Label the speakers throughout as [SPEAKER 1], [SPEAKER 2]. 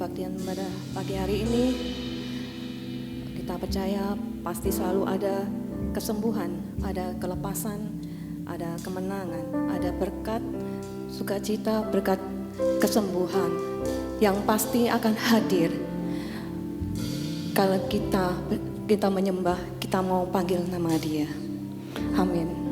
[SPEAKER 1] kebaktian pada pagi hari ini. Kita percaya pasti selalu ada kesembuhan, ada kelepasan, ada kemenangan, ada berkat sukacita, berkat kesembuhan yang pasti akan hadir kalau kita menyembah, kita mau panggil nama Dia. Amin.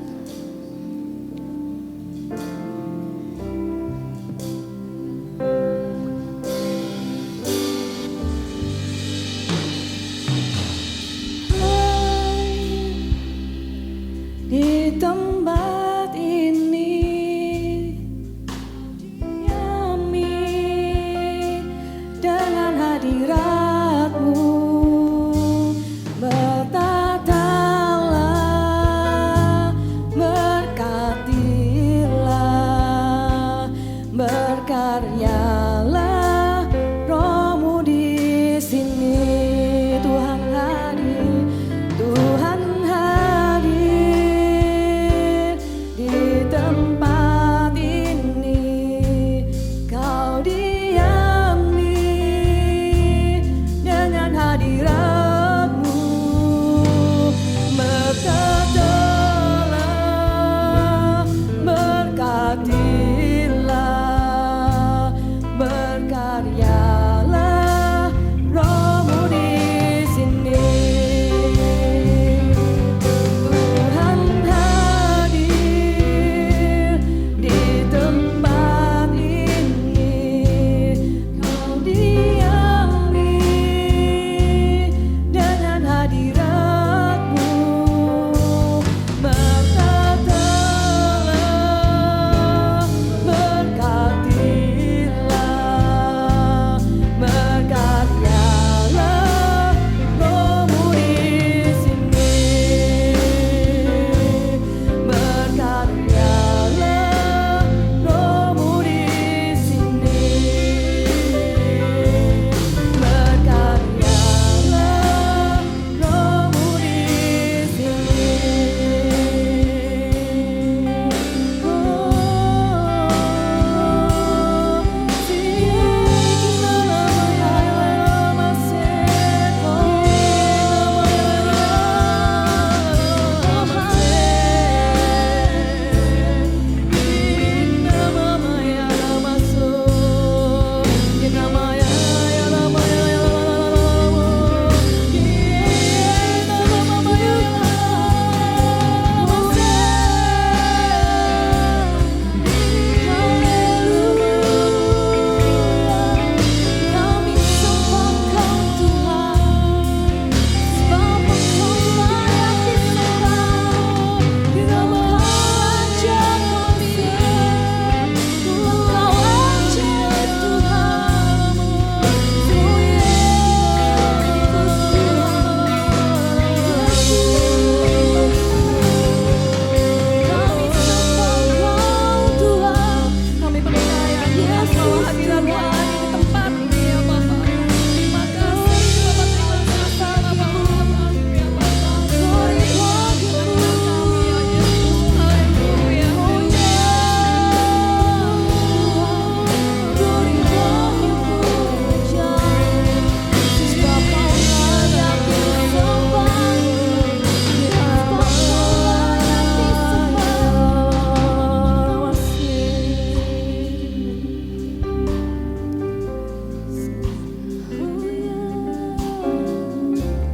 [SPEAKER 1] Di tempat ini kami dengan hadirat-Mu bertatalah, berkatilah, berkaryalah Roh-Mu di sini. Tuhan hadir, Tuhan hadir di tempat ini. Kau diami dengan hadirat-Mu, berkatalah, berkatilah, berkaryalah Roh-Mu di sini. Tuhan hadir di tempat ini. Kau diami dengan hadirat-Mu, berkatalah, berkatilah, berkaryalah Roh-Mu di sini. Berkaryalah Roh-Mu di sini. Berkaryalah Roh-Mu di sini.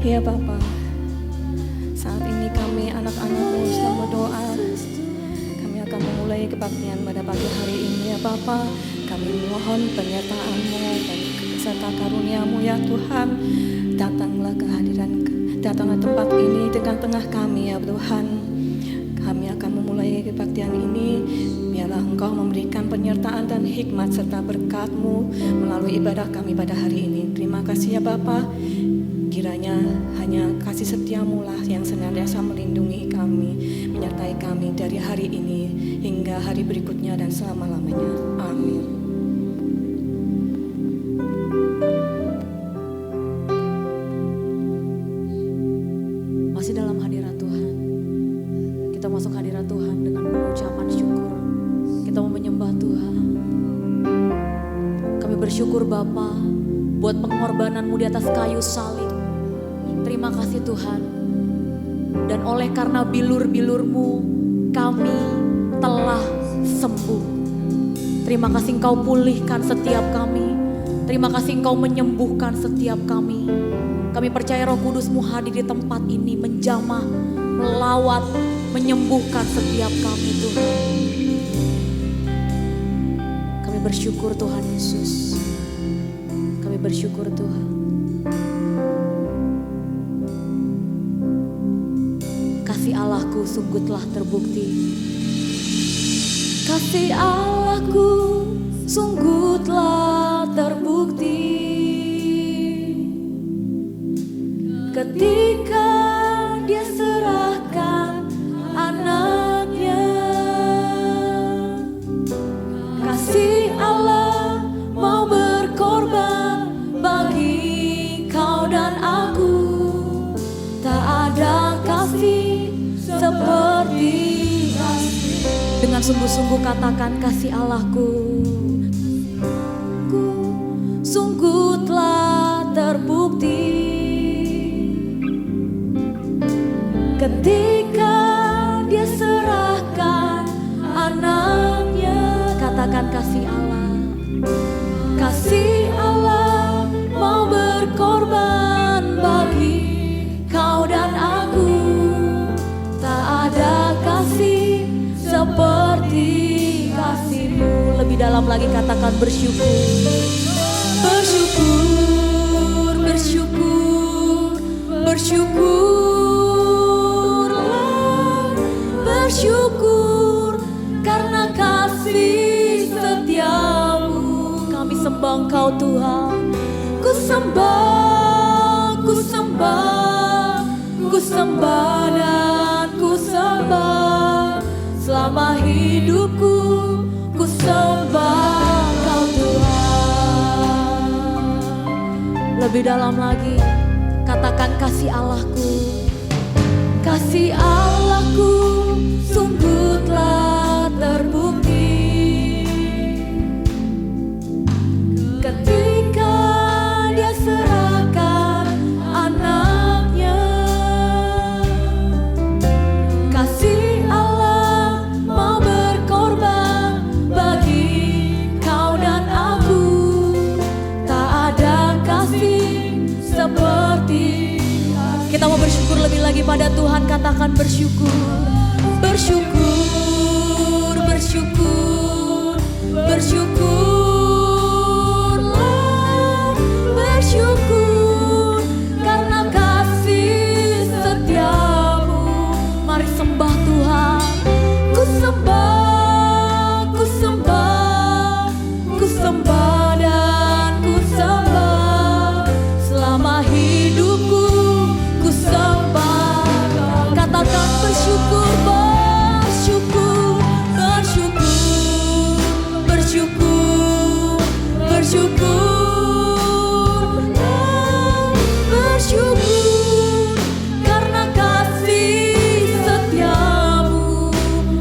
[SPEAKER 1] Ya Bapa, saat ini kami anak-anak-Mu sedang berdoa. Kami akan memulai kebaktian pada pagi hari ini ya Bapa. Kami mohon penyertaan-Mu dan serta karunia-Mu ya Tuhan. Datanglah datanglah tempat ini tengah-tengah kami ya Tuhan. Kami akan memulai kebaktian ini. Biarlah Engkau memberikan penyertaan dan hikmat serta berkat-Mu melalui ibadah kami pada hari ini. Terima kasih ya Bapa. Kiranya hanya kasih setia-Mu lah yang senantiasa melindungi kami, menyertai kami dari hari ini hingga hari berikutnya dan selama-lamanya. Amin. Masih dalam hadirat Tuhan. Kita masuk hadirat Tuhan dengan ucapan syukur. Kita mau menyembah Tuhan. Kami bersyukur Bapa
[SPEAKER 2] buat pengorbananmu di atas kayu salib. Terima kasih Tuhan. Dan oleh karena bilur-bilurmu kami telah sembuh. Terima kasih Engkau pulihkan setiap kami. Terima kasih Engkau menyembuhkan setiap kami. Kami percaya Roh Kudus-Mu hadir di tempat ini, menjamah, melawat, menyembuhkan setiap kami Tuhan. Kami bersyukur Tuhan Yesus. Kami bersyukur Tuhan. Kasih Allahku sungguh telah terbukti. Kasih Allahku sungguh telah terbukti. Ketika Dia serahkan anaknya. Kasih Allah mau berkorban bagi kau dan aku. Tak ada kasih seperti kasih. Dengan sungguh-sungguh katakan kasih Allahku sungguh telah terbukti. Ketika Dia serahkan anaknya. Katakan kasih Allah. Kasih Allah mau berkorban bagi kau dan aku. Tak ada kasih seperti kasih-Mu. Lebih dalam lagi katakan bersyukur. Bersyukur, bersyukur, bersyukurlah, bersyukur karena kasih setiamu. Kami sembah Engkau Tuhan. Ku sembah, ku sembah, ku sembah dan ku sembah. Selama hidupku ku sembah Engkau Tuhan. Lebih dalam lagi katakan kasih Allahku. Kasih Allahku sungguh telah terbukti. Ketika Dia serahkan anaknya. Kasih Allah mau berkorban bagi kau dan aku. Tak ada kasih seperti. Kita mau bersyukur lebih lagi pada Tuhan. Katakan bersyukur. Bersyukur, bersyukur, bersyukurlah, bersyukur karena kasih setiamu. Mari sembah Tuhan. Ku sembah, ku sembah, ku sembah dan ku sembah. Selama hidupku ku sembah. Katakan bersyukur, bersyukur, bersyukur, bersyukur, bersyukur, bersyukur karena kasih setiamu.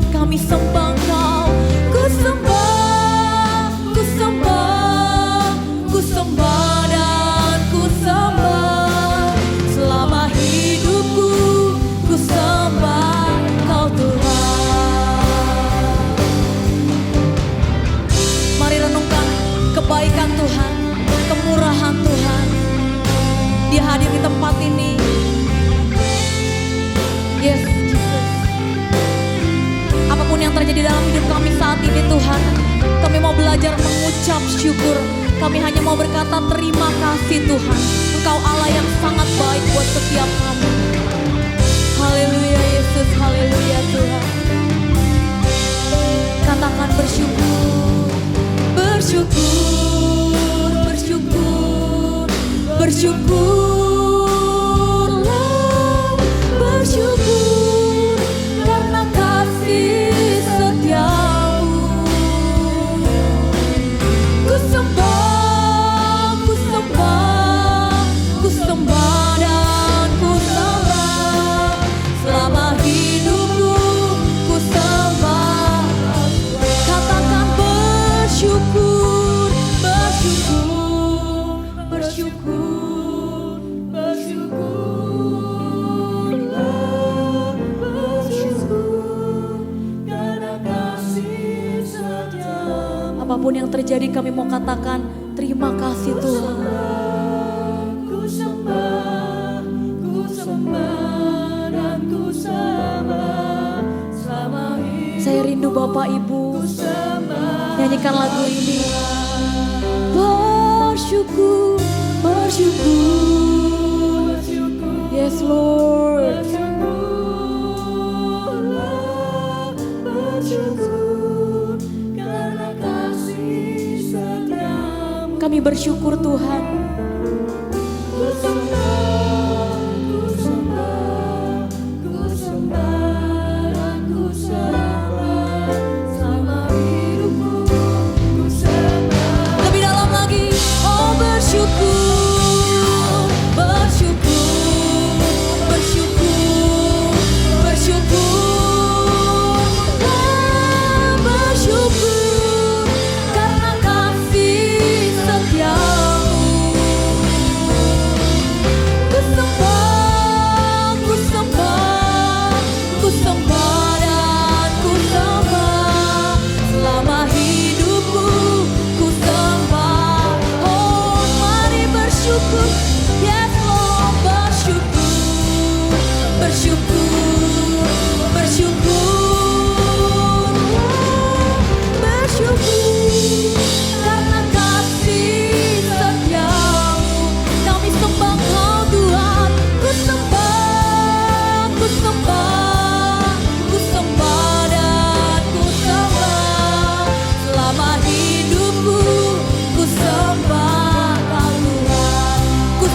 [SPEAKER 2] Kami sembah Engkau. Ku sembah, ku sembah, ku sembah dan ku sembah. Selama hidupku ku sembah Engkau Tuhan. Mari renungkan kebaikan Tuhan, kemurahan Tuhan. Dia hadir di tempat ini. Yes, Jesus. Apapun yang terjadi dalam hidup kami saat ini Tuhan, kami mau belajar mengucap syukur. Kami hanya mau berkata terima kasih Tuhan. Engkau Allah yang sangat baik buat setiap kami. Haleluya Yesus, haleluya Tuhan. Katakan bersyukur, bersyukur, bersyukur, bersyukurlah, bersyukur karena kasih setiamu. Ku sembah, ku sembah, ku sembah dan ku sembah. Selama hidupku ku sembah. Katakan bersyukur, bersyukur, bersyukur. apapun terjadi kami mau katakan terima kasih Tuhan.
[SPEAKER 1] Ku sembah dan ku sembah selama hidup.
[SPEAKER 2] Saya rindu Bapak Ibu, nyanyikan lagu ini. Bersyukur, bersyukur, yes Lord.
[SPEAKER 1] Bersyukur karena kasih setiamu.
[SPEAKER 2] Kami bersyukur Tuhan.
[SPEAKER 1] Ku sembah, ku sembah, ku sembah dan ku sembah selama hidupku. Ku sembah.
[SPEAKER 2] Lebih dalam lagi, oh bersyukur, bersyukur, bersyukur, bersyukur, ah, bersyukur karena kasih setiamu. Ku sembah, ku sembah, ku sembah dan ku sembah selama hidupku. Ku sembah, oh mari bersyukur, yes Lord, bersyukur, bersyukur, bersyukur, bersyukur karena kasih setiamu. Kami sembah Kau Tuhan, ku sembah, ku sembah, ku sembah dan ku sembah selama hidupku. Ku sembah Kau Tuhan, ku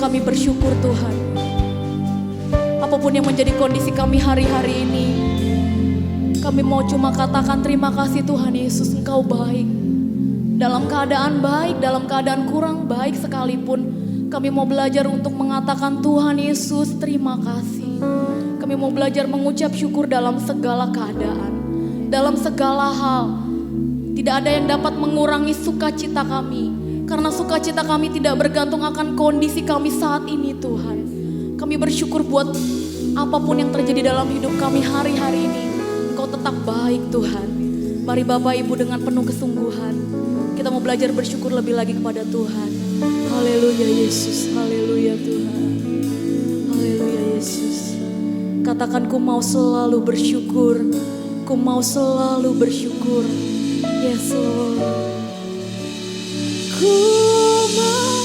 [SPEAKER 2] kami bersyukur Tuhan. Apapun yang menjadi kondisi kami hari-hari ini, kami mau cuma katakan terima kasih Tuhan Yesus, Engkau baik. Dalam keadaan baik, dalam keadaan kurang baik sekalipun, kami mau belajar untuk mengatakan Tuhan Yesus terima kasih. Kami mau belajar mengucap syukur dalam segala keadaan, dalam segala hal. Tidak ada yang dapat mengurangi sukacita kami, karena sukacita kami tidak bergantung akan kondisi kami saat ini Tuhan. Kami bersyukur buat apapun yang terjadi dalam hidup kami hari-hari ini. Engkau tetap baik Tuhan. Mari Bapak Ibu dengan penuh kesungguhan, kita mau belajar bersyukur lebih lagi kepada Tuhan. Haleluya Yesus, haleluya Tuhan. Haleluya Yesus. Katakan ku mau selalu bersyukur, ku mau selalu bersyukur. Yes Lord. Ku mau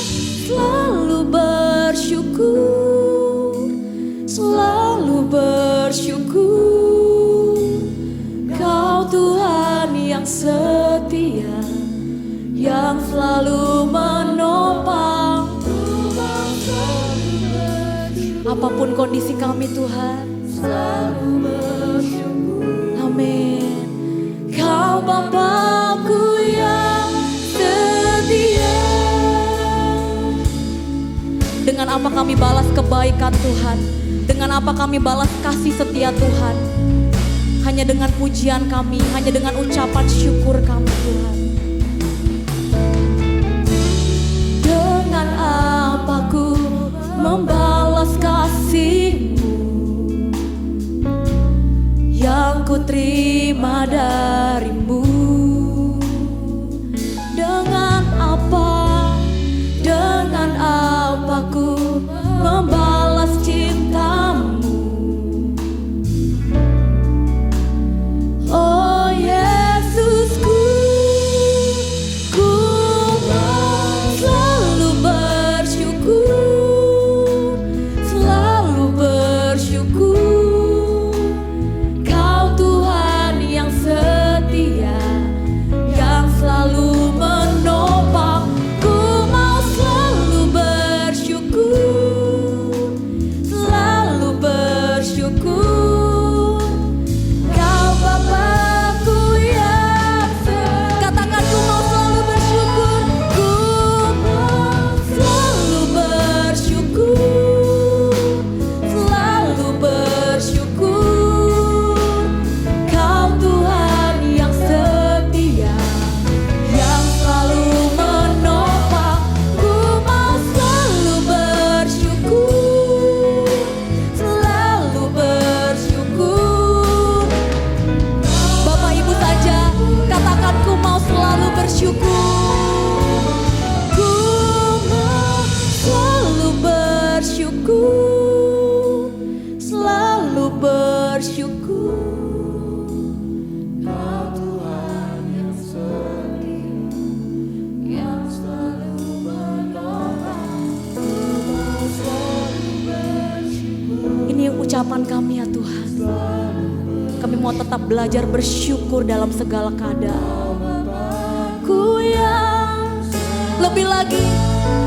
[SPEAKER 2] selalu bersyukur, selalu bersyukur. Kau Tuhan yang setia, yang selalu menopang. Apapun kondisi kami Tuhan, selalu bersyukur. Amin. Kau Bapakku yang setia. Dengan apa kami balas kebaikan Tuhan? Dengan apa kami balas kasih setia Tuhan? Hanya dengan pujian kami, hanya dengan ucapan syukur kami Tuhan. Dengan apa ku membalas kasih-Mu yang ku terima dari-Mu? Dengan apa ku membalas cinta-Mu? Oh Yesusku, ku mau selalu bersyukur, selalu bersyukur. Kau Tuhan yang setia, yang selalu menopang. Ku mau selalu bersyukur, selalu bersyukur. Kau Bapakku yang setia. Katakan ku mau selalu bersyukur, ku mau selalu bersyukur, selalu bersyukur. Kau Tuhan yang setia, yang selalu menopang. Ku mau selalu bersyukur, selalu bersyukur. Bapak Ibu saja, katakan ku mau selalu bersyukur. Ku mau selalu bersyukur, selalu bersyukur. Kau Tuhan yang setia, yang selalu menopang. Ku mau selalu bersyukur. Ini ucapan kami ya Tuhan. Kami mau tetap belajar bersyukur dalam segala keadaan. Ku yang lebih lagi,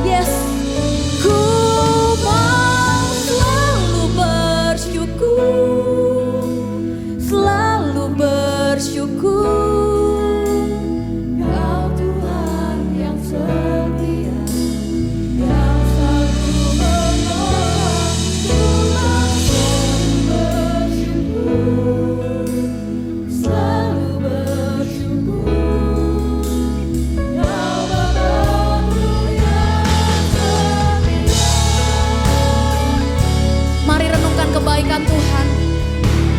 [SPEAKER 2] yes. Ku mau selalu bersyukur, selalu bersyukur. Kau Tuhan yang setia, yang selalu menopang. Ku mau selalu bersyukur, selalu bersyukur. Kau Bapakku yang setia. Mari renungkan kebaikan Tuhan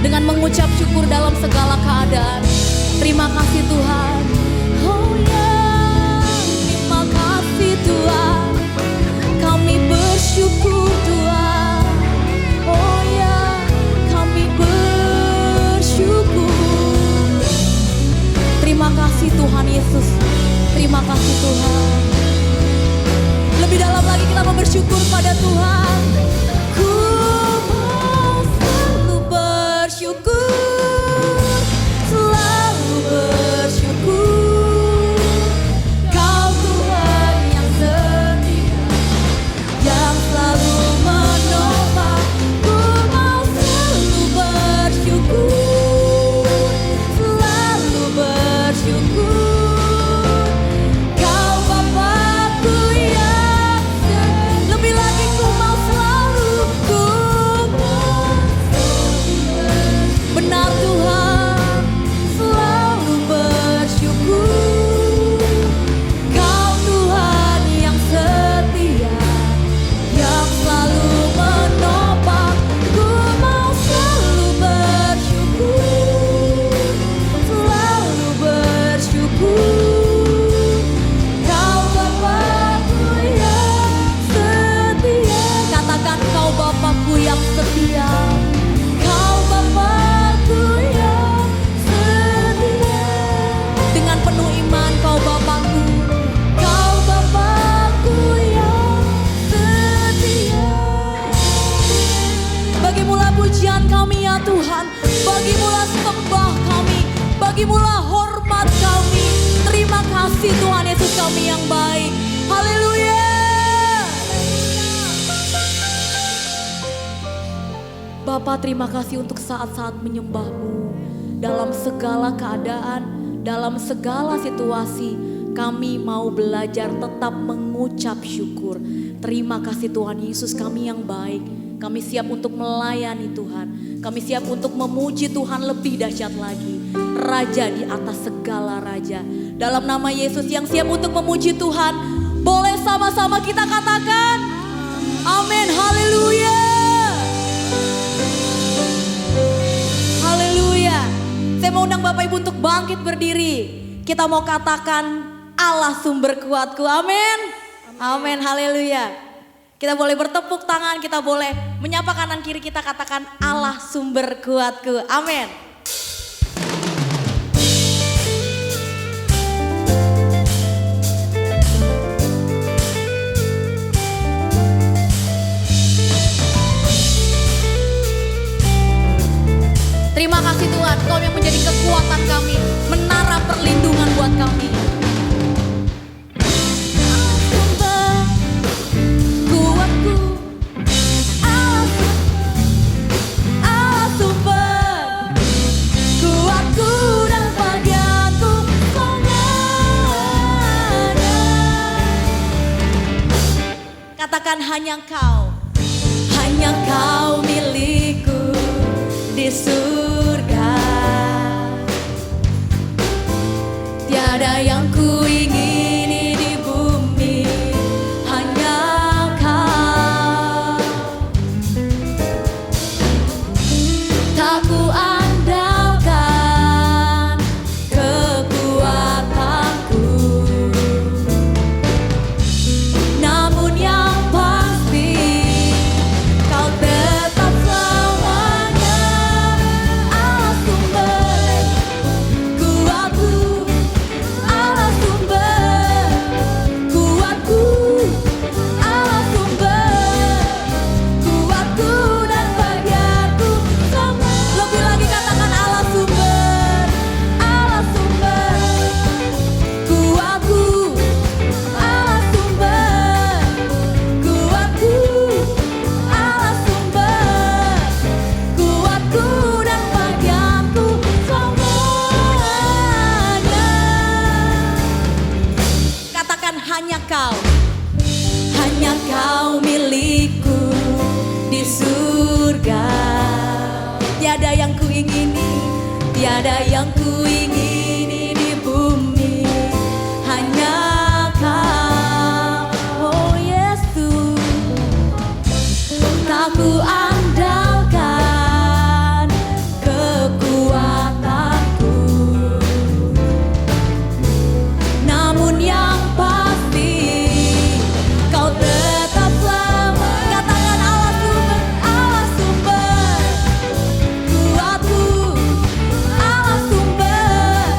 [SPEAKER 2] dengan mengucap syukur dalam segala keadaan. Terima kasih Tuhan. Oh ya, terima kasih Tuhan. Kami bersyukur Tuhan. Oh ya, kami bersyukur. Terima kasih Tuhan Yesus. Terima kasih Tuhan. Lebih dalam lagi kita mau bersyukur pada Tuhan. Ku mau selalu bersyukur, selalu bersyukur. Kau Tuhan yang setia, yang selalu Bapa, terima kasih untuk saat-saat menyembah-Mu. Dalam segala keadaan, dalam segala situasi, kami mau belajar tetap mengucap syukur. Terima kasih Tuhan Yesus, kami yang baik. Kami siap untuk melayani Tuhan. Kami siap untuk memuji Tuhan lebih dahsyat lagi. Raja di atas segala raja. Dalam nama Yesus yang siap untuk memuji Tuhan, boleh sama-sama kita katakan amin, haleluya. Haleluya. Saya mau undang Bapak Ibu untuk bangkit berdiri. Kita mau katakan Allah sumber kuatku, amin. Amin, haleluya. Kita boleh bertepuk tangan, kita boleh menyapa kanan kiri, kita katakan Allah sumber kuatku, amin. Terima kasih Tuhan, Kau yang menjadi kekuatan kami, menara perlindungan buat kami. Katakan hanya Kau milikku di surga. Tiada yang ku ingini di bumi, hanya Kau. Tak ku andalkan kekuatanku, namun yang pasti Kau tetap selamanya Allah sumber kuatku, Allah sumber kuatku, Allah sumber kuatku dan bahagiaku. Lebih lagi katakan Allah sumber kuatku, Allah sumber kuatku, Allah sumber kuatku dan bahagiaku selamanya. Katakan hanya Kau milikku di surga. Tiada yang ku ingini, tiada yang ku ingini di bumi, hanya Kau, oh Yesus. Tak ku andalkan kekuatanku, namun yang pasti Kau tetap selamat. Katakan Allah sumber kuatku, Allah sumber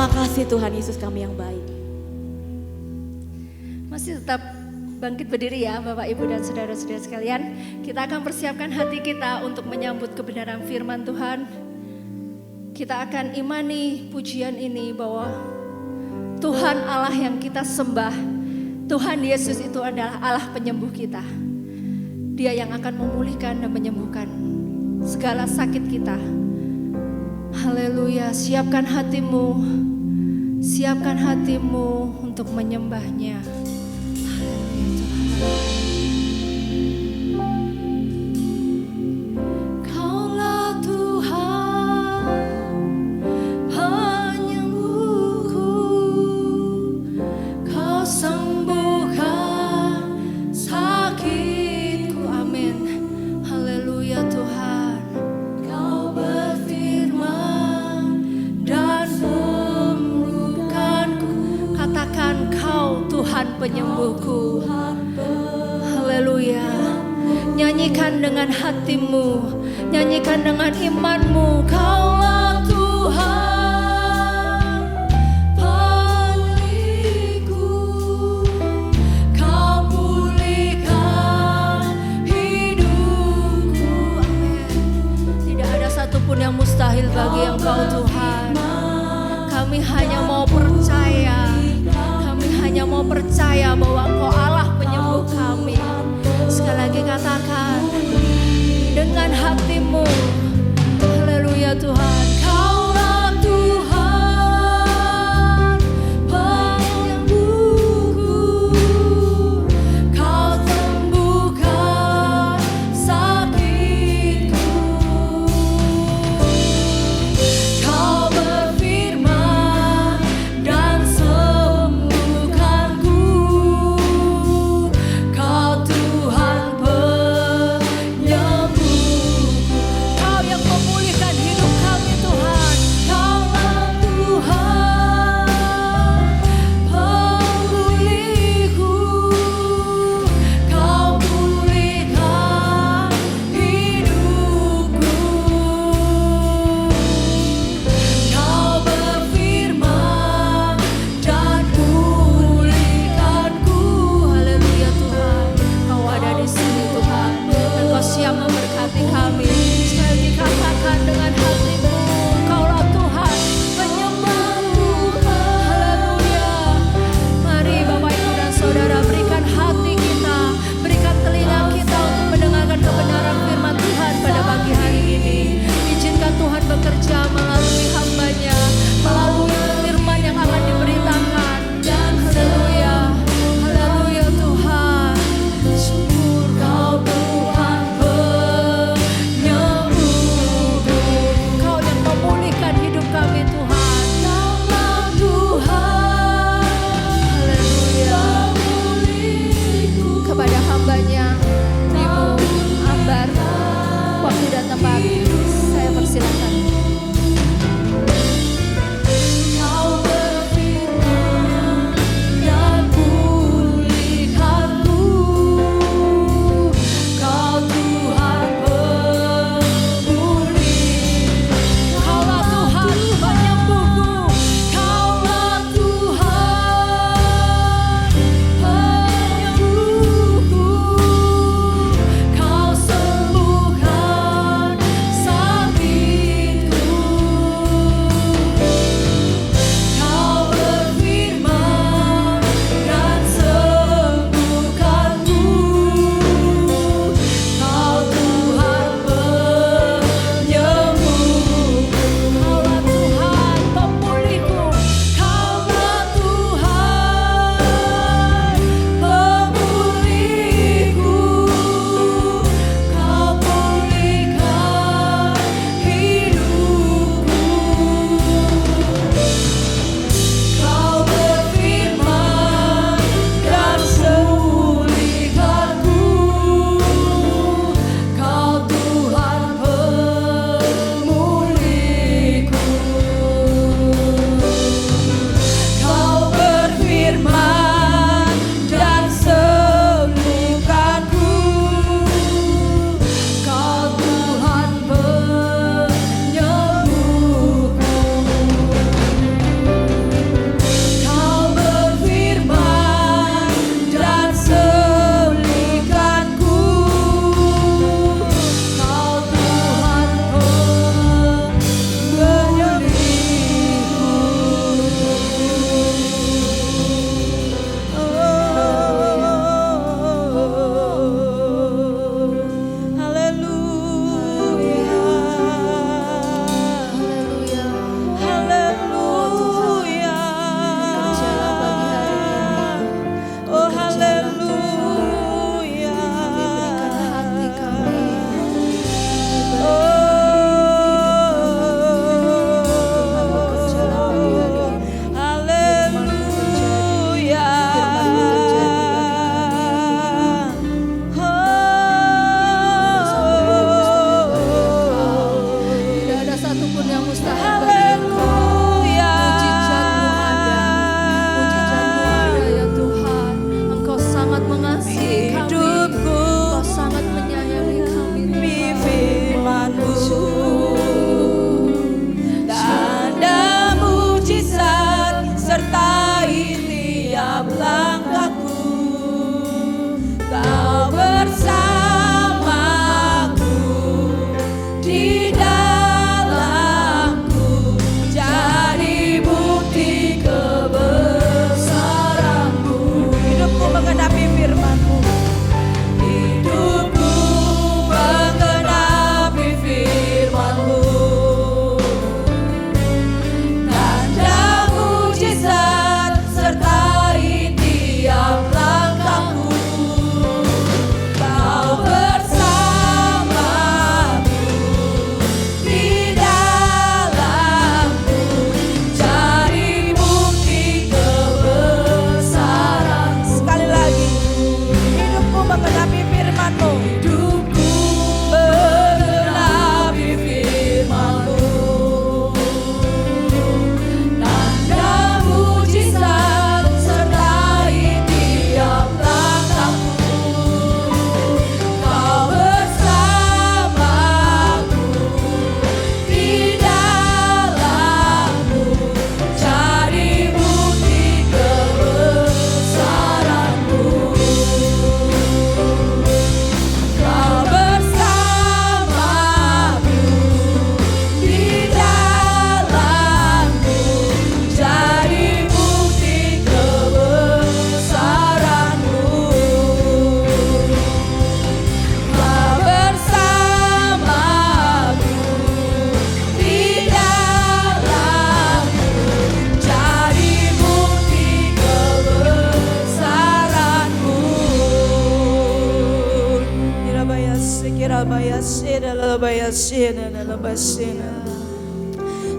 [SPEAKER 2] Terima kasih Tuhan Yesus kami yang baik.
[SPEAKER 3] Masih tetap bangkit berdiri ya Bapak Ibu dan saudara-saudara sekalian. Kita akan persiapkan hati kita untuk menyambut kebenaran firman Tuhan. Kita akan imani pujian ini bahwa Tuhan Allah yang kita sembah, Tuhan Yesus itu adalah Allah penyembuh kita. Dia yang akan memulihkan dan menyembuhkan segala sakit kita. Haleluya, siapkan hatimu untuk menyembahnya. Kaulah Tuhan penyembuhku, Kau sembuhkan sakitku. Amin. Haleluya Tuhan. Kau berfirman dan sembuhkanku. Katakan Kau Tuhan penyembuhku. Haleluya. Nyanyikan dengan hatimu, nyanyikan dengan imanmu. Kaulah Tuhan pemilikku, Kau pulihkan hidupku. Amin. Tidak ada satupun yang mustahil bagi Engkau Tuhan. Kami hanya mau percaya, kami hanya mau percaya bahwa Engkau Allah penyembuh kami. Sekali lagi katakan dengan hatimu, haleluya Tuhan. Kaulah Tuhan penyembuhku, Kau sembuhkan sakitku. Kau berfirman dan sembuhkanku. Kau Tuhan penyembuh. Kau yang memulihkan hidup kami Tuhan. Kaulah Tuhan pemulihku, Kau pulihkan hidupku. Kau berfirman dan pulihkanku. Haleluya Tuhan. Kau ada di sini Tuhan. Engkau siap memberkati kami. Sekali dikatakan dengan hatimu, Kaulah Tuhan penyembuhku. Haleluya. Mari Bapak Ibu dan Saudara, berikan hati kita, berikan telinga kita untuk mendengarkan kebenaran firman Tuhan pada pagi hari ini. Izinkan Tuhan bekerja melalui hamba-Nya, melalui firman yang akan diberitakan. Haleluya. Haleluya Tuhan. Syukur Kau Tuhan penyembuhku. Kau yang memulihkan hidup kami Tuhan. Kaulah Tuhan. Haleluya. Kepada hamba-Nya, Ibu Ambar, waktu dan tempat saya persilakan. Kau berfirman dan pulihkanku. Kau Tuhan pemulih. Kaulah Tuhan penyembuhku. Kaulah Tuhan penyembuhku.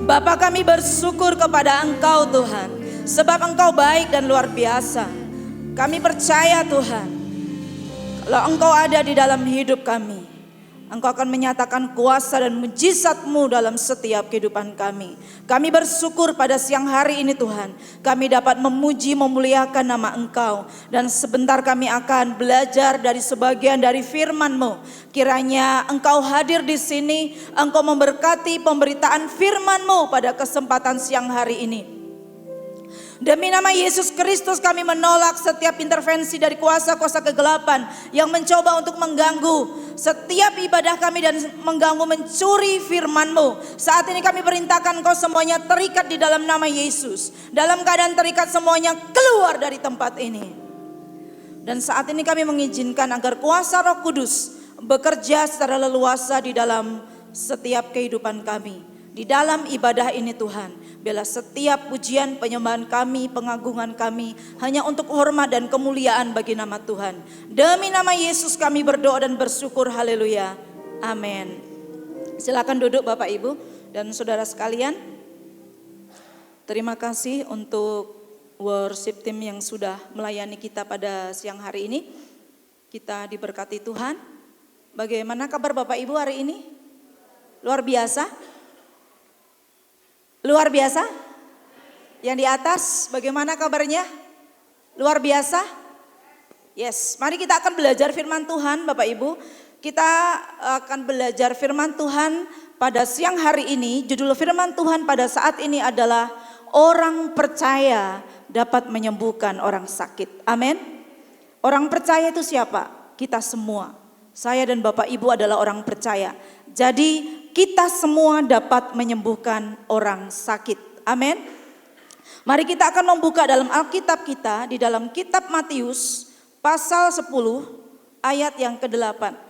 [SPEAKER 4] Bapa, kami bersyukur kepada Engkau Tuhan, sebab Engkau baik dan luar biasa. Kami percaya Tuhan, kalau Engkau ada di dalam hidup kami, Engkau akan menyatakan kuasa dan mujizat-Mu dalam setiap kehidupan kami. Kami bersyukur pada siang hari ini Tuhan, kami dapat memuji memuliakan nama Engkau. Dan sebentar kami akan belajar dari sebagian dari firman-Mu. Kiranya Engkau hadir di sini, Engkau memberkati pemberitaan firman-Mu pada kesempatan siang hari ini. Demi nama Yesus Kristus kami menolak setiap intervensi dari kuasa-kuasa kegelapan yang mencoba untuk mengganggu setiap ibadah kami dan mengganggu mencuri firman-Mu. Saat ini kami perintahkan Kau semuanya terikat di dalam nama Yesus. Dalam keadaan terikat semuanya keluar dari tempat ini. Dan saat ini kami mengizinkan agar kuasa Roh Kudus bekerja secara leluasa di dalam setiap kehidupan kami. Di dalam ibadah ini Tuhan, biarlah setiap pujian, penyembahan kami, pengagungan kami hanya untuk hormat dan kemuliaan bagi nama Tuhan. Demi nama Yesus kami berdoa dan bersyukur, haleluya, amin. Silakan duduk Bapak Ibu dan saudara sekalian. Terima kasih untuk worship team yang sudah melayani kita pada siang hari ini. Kita diberkati Tuhan. Bagaimana kabar Bapak Ibu hari ini? Luar biasa? Luar biasa? Yang di atas bagaimana kabarnya? Luar biasa? Yes, mari kita akan belajar firman Tuhan Bapak Ibu. Kita akan belajar firman Tuhan pada siang hari ini. Judul firman Tuhan pada saat ini adalah orang percaya dapat menyembuhkan orang sakit. Amin. Orang percaya itu siapa? Kita semua. Saya dan Bapak Ibu adalah orang percaya. Jadi kita semua dapat menyembuhkan orang sakit. Amin. Mari kita akan membuka dalam Alkitab kita di dalam kitab Matius pasal 10 ayat yang ke-8.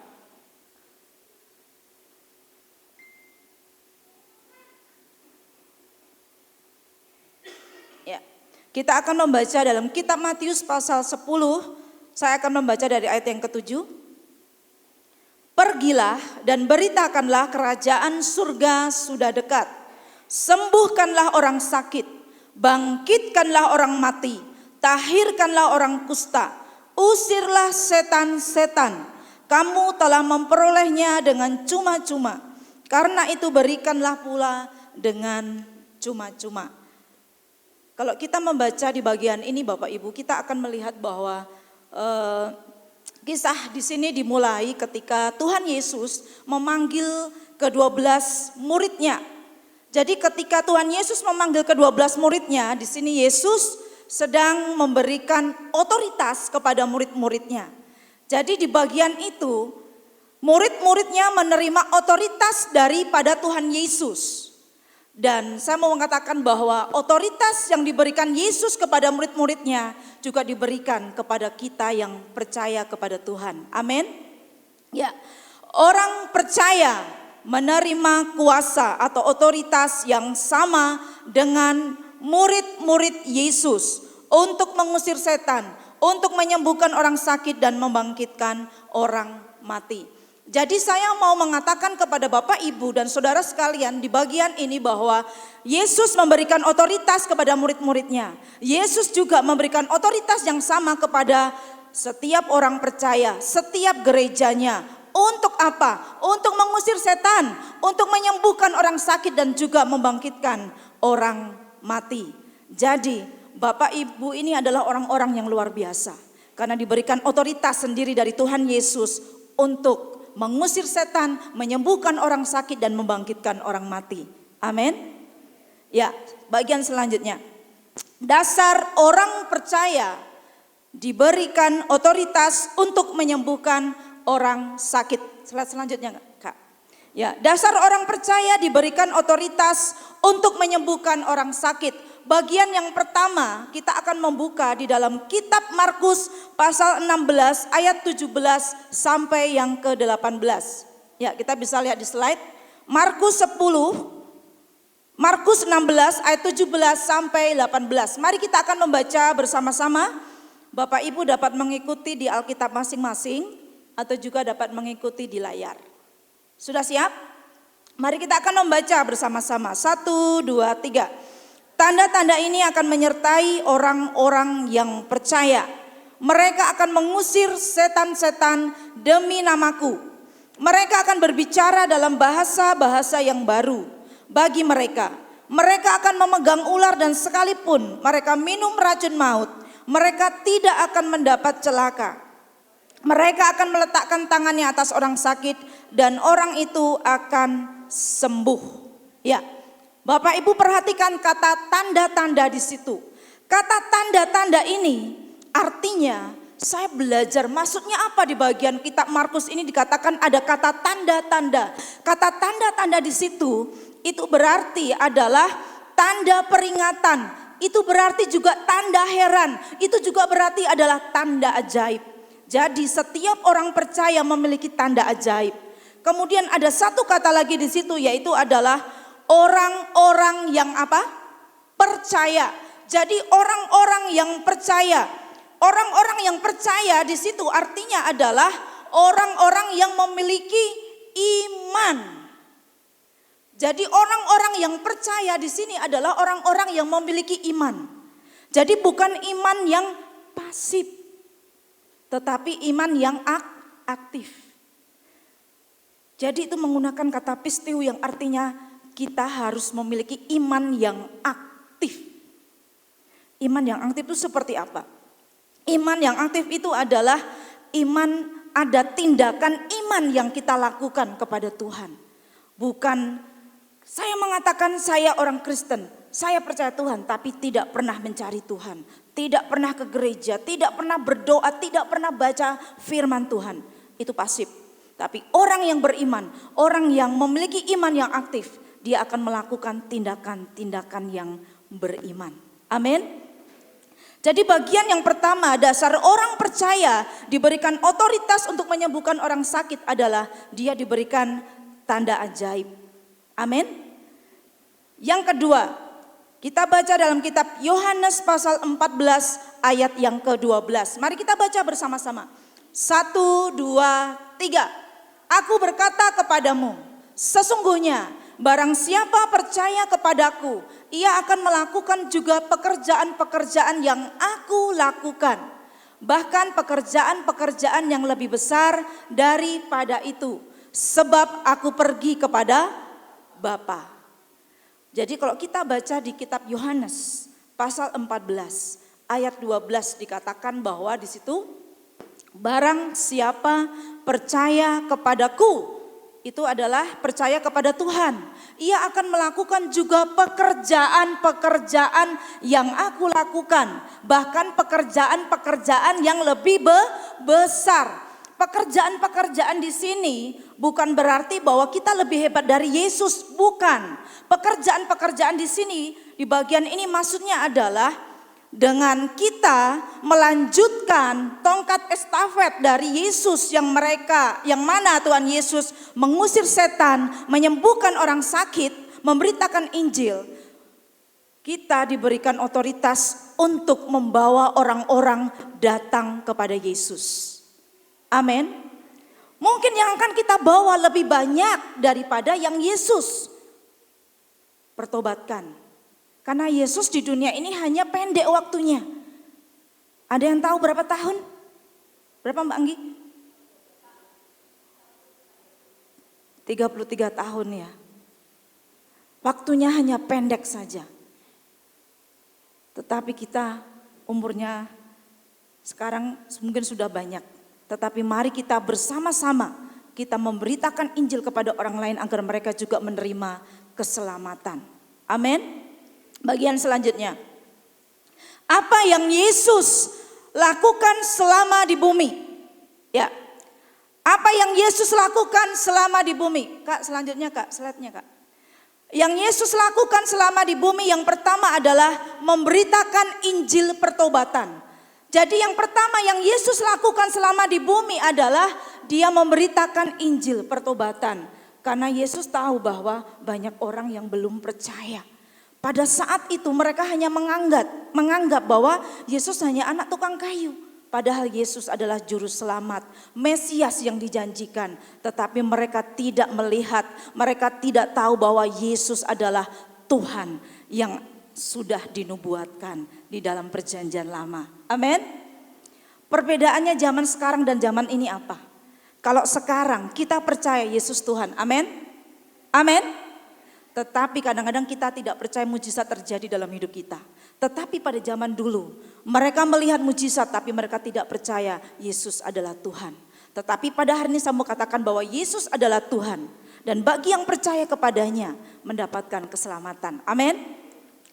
[SPEAKER 4] Ya. Kita akan membaca dalam kitab Matius pasal 10. Saya akan membaca dari ayat yang ke-7. Pergilah dan beritakanlah kerajaan surga sudah dekat. Sembuhkanlah orang sakit, bangkitkanlah orang mati, tahirkanlah orang kusta, usirlah setan-setan. Kamu telah memperolehnya dengan cuma-cuma, karena itu berikanlah pula dengan cuma-cuma. Kalau kita membaca di bagian ini Bapak Ibu, kita akan melihat bahwa kisah di sini dimulai ketika Tuhan Yesus memanggil ke-12 muridnya. Jadi ketika Tuhan Yesus memanggil ke-12 muridnya, di sini Yesus sedang memberikan otoritas kepada murid-muridnya. Jadi di bagian itu murid-muridnya menerima otoritas daripada Tuhan Yesus. Dan saya mau mengatakan bahwa otoritas yang diberikan Yesus kepada murid-muridnya juga diberikan kepada kita yang percaya kepada Tuhan. Amin. Ya, orang percaya menerima kuasa atau otoritas yang sama dengan murid-murid Yesus untuk mengusir setan, untuk menyembuhkan orang sakit dan membangkitkan orang mati. Jadi saya mau mengatakan kepada Bapak Ibu dan saudara sekalian di bagian ini bahwa Yesus memberikan otoritas kepada murid-muridnya. Yesus juga memberikan otoritas yang sama kepada setiap orang percaya, setiap gerejanya. Untuk apa? Untuk mengusir setan, untuk menyembuhkan orang sakit dan juga membangkitkan orang mati. Jadi Bapak Ibu ini adalah orang-orang yang luar biasa. Karena diberikan otoritas sendiri dari Tuhan Yesus untuk mengusir setan, menyembuhkan orang sakit dan membangkitkan orang mati. Amin. Ya, bagian selanjutnya. Dasar orang percaya diberikan otoritas untuk menyembuhkan orang sakit. Slide selanjutnya, Kak. Ya, dasar orang percaya diberikan otoritas untuk menyembuhkan orang sakit. Bagian yang pertama kita akan membuka di dalam kitab Markus pasal 16 ayat 17 sampai yang ke-18. Ya, kita bisa lihat di slide. Markus 16 ayat 17 sampai 18. Mari kita akan membaca bersama-sama. Bapak Ibu dapat mengikuti di Alkitab masing-masing atau juga dapat mengikuti di layar. Sudah siap? Mari kita akan membaca bersama-sama. 1, 2, 3. Tanda-tanda ini akan menyertai orang-orang yang percaya. Mereka akan mengusir setan-setan demi namaku. Mereka akan berbicara dalam bahasa-bahasa yang baru bagi mereka. Mereka akan memegang ular dan sekalipun mereka minum racun maut, mereka tidak akan mendapat celaka. Mereka akan meletakkan tangannya atas orang sakit dan orang itu akan sembuh. Ya, Bapak Ibu perhatikan kata tanda-tanda di situ. Kata tanda-tanda ini artinya saya belajar maksudnya apa di bagian kitab Markus ini dikatakan ada kata tanda-tanda. Kata tanda-tanda di situ itu berarti adalah tanda peringatan. Itu berarti juga tanda heran. Itu juga berarti adalah tanda ajaib. Jadi setiap orang percaya memiliki tanda ajaib. Kemudian ada satu kata lagi di situ yaitu adalah orang-orang yang apa? Percaya. Jadi orang-orang yang percaya. Orang-orang yang percaya di situ artinya adalah orang-orang yang memiliki iman. Jadi orang-orang yang percaya di sini adalah orang-orang yang memiliki iman. Jadi bukan iman yang pasif, tetapi iman yang aktif. Jadi itu menggunakan kata pistiu yang artinya kita harus memiliki iman yang aktif. Iman yang aktif itu seperti apa? Iman yang aktif itu adalah iman, ada tindakan iman yang kita lakukan kepada Tuhan. Bukan saya mengatakan saya orang Kristen, saya percaya Tuhan tapi tidak pernah mencari Tuhan. Tidak pernah ke gereja, tidak pernah berdoa, tidak pernah baca firman Tuhan. Itu pasif. Tapi orang yang beriman, orang yang memiliki iman yang aktif, dia akan melakukan tindakan-tindakan yang beriman. Amin. Jadi bagian yang pertama dasar orang percaya diberikan otoritas untuk menyembuhkan orang sakit adalah dia diberikan tanda ajaib. Amin. Yang kedua, kita baca dalam kitab Yohanes pasal 14 ayat yang ke-12. Mari kita baca bersama-sama. 1, 2, 3. Aku berkata kepadamu, sesungguhnya barang siapa percaya kepadaku, ia akan melakukan juga pekerjaan-pekerjaan yang aku lakukan. Bahkan pekerjaan-pekerjaan yang lebih besar daripada itu. Sebab aku pergi kepada Bapa. Jadi kalau kita baca di kitab Yohanes pasal 14 ayat 12 dikatakan bahwa di situ barang siapa percaya kepadaku, itu adalah percaya kepada Tuhan. Ia akan melakukan juga pekerjaan-pekerjaan yang aku lakukan. Bahkan pekerjaan-pekerjaan yang lebih besar. Pekerjaan-pekerjaan di sini bukan berarti bahwa kita lebih hebat dari Yesus, bukan. Pekerjaan-pekerjaan di sini di bagian ini maksudnya adalah dengan kita melanjutkan tongkat estafet dari Yesus yang mana Tuhan Yesus mengusir setan, menyembuhkan orang sakit, memberitakan Injil. Kita diberikan otoritas untuk membawa orang-orang datang kepada Yesus. Amin. Mungkin yang akan kita bawa lebih banyak daripada yang Yesus pertobatkan. Karena Yesus di dunia ini hanya pendek waktunya. Ada yang tahu berapa tahun? Berapa Mbak Anggi? 33 tahun ya. Waktunya hanya pendek saja. Tetapi kita umurnya sekarang mungkin sudah banyak. Tetapi mari kita bersama-sama kita memberitakan Injil kepada orang lain agar mereka juga menerima keselamatan. Amin. Bagian selanjutnya. Apa yang Yesus lakukan selama di bumi? Ya. Apa yang Yesus lakukan selama di bumi? Kak, selanjutnya Kak, slide-nya Kak. Yang Yesus lakukan selama di bumi yang pertama adalah memberitakan Injil pertobatan. Jadi yang pertama yang Yesus lakukan selama di bumi adalah dia memberitakan Injil pertobatan. Karena Yesus tahu bahwa banyak orang yang belum percaya. Pada saat itu mereka hanya menganggap bahwa Yesus hanya anak tukang kayu. Padahal Yesus adalah juru selamat, Mesias yang dijanjikan. Tetapi mereka tidak melihat, mereka tidak tahu bahwa Yesus adalah Tuhan yang sudah dinubuatkan di dalam perjanjian lama. Amin. Perbedaannya zaman sekarang dan zaman ini apa? Kalau sekarang kita percaya Yesus Tuhan, amin. Amin. Tetapi kadang-kadang kita tidak percaya mujizat terjadi dalam hidup kita. Tetapi pada zaman dulu mereka melihat mujizat tapi mereka tidak percaya Yesus adalah Tuhan. Tetapi pada hari ini saya mau katakan bahwa Yesus adalah Tuhan. Dan bagi yang percaya kepadanya mendapatkan keselamatan. Amin.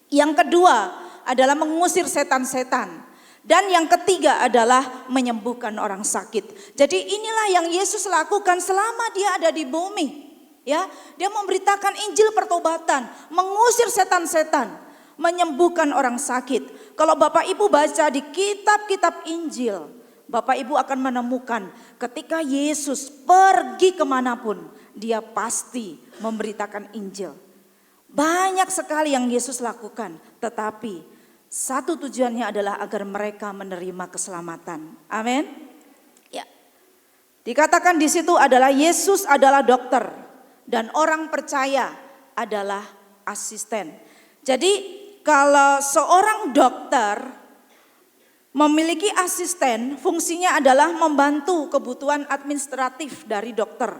[SPEAKER 4] Yang kedua adalah mengusir setan-setan. Dan yang ketiga adalah menyembuhkan orang sakit. Jadi inilah yang Yesus lakukan selama dia ada di bumi. Ya, dia memberitakan Injil pertobatan, mengusir setan-setan, menyembuhkan orang sakit. Kalau Bapak Ibu baca di kitab-kitab Injil, Bapak Ibu akan menemukan ketika Yesus pergi kemanapun, dia pasti memberitakan Injil. Banyak sekali yang Yesus lakukan, tetapi satu tujuannya adalah agar mereka menerima keselamatan. Amin. Ya. Dikatakan di situ adalah Yesus adalah dokter. Dan orang percaya adalah asisten. Jadi kalau seorang dokter memiliki asisten, fungsinya adalah membantu kebutuhan administratif dari dokter.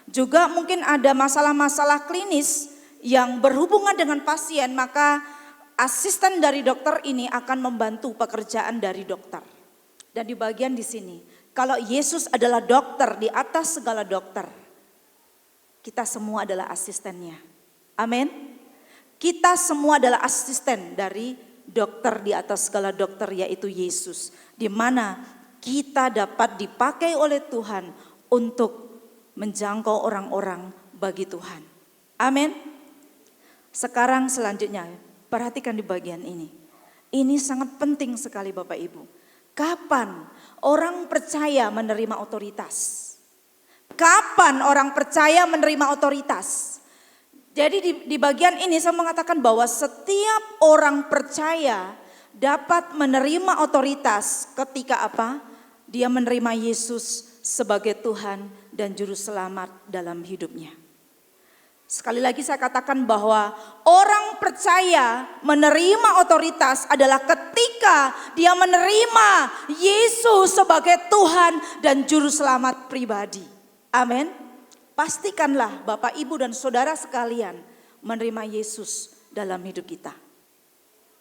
[SPEAKER 4] Juga mungkin ada masalah-masalah klinis yang berhubungan dengan pasien, maka asisten dari dokter ini akan membantu pekerjaan dari dokter. Dan di bagian di sini, kalau Yesus adalah dokter di atas segala dokter, kita semua adalah asistennya. Amin. Kita semua adalah asisten dari dokter di atas segala dokter, yaitu Yesus. Di mana kita dapat dipakai oleh Tuhan untuk menjangkau orang-orang bagi Tuhan. Amin. Sekarang selanjutnya, perhatikan di bagian ini. Ini sangat penting sekali Bapak Ibu. Kapan orang percaya menerima otoritas? Kapan orang percaya menerima otoritas? Jadi di bagian ini saya mengatakan bahwa setiap orang percaya dapat menerima otoritas ketika apa? Dia menerima Yesus sebagai Tuhan dan Juru Selamat dalam hidupnya. Sekali lagi saya katakan bahwa orang percaya menerima otoritas adalah ketika dia menerima Yesus sebagai Tuhan dan Juru Selamat pribadi. Amin. Pastikanlah Bapak, Ibu dan Saudara sekalian menerima Yesus dalam hidup kita.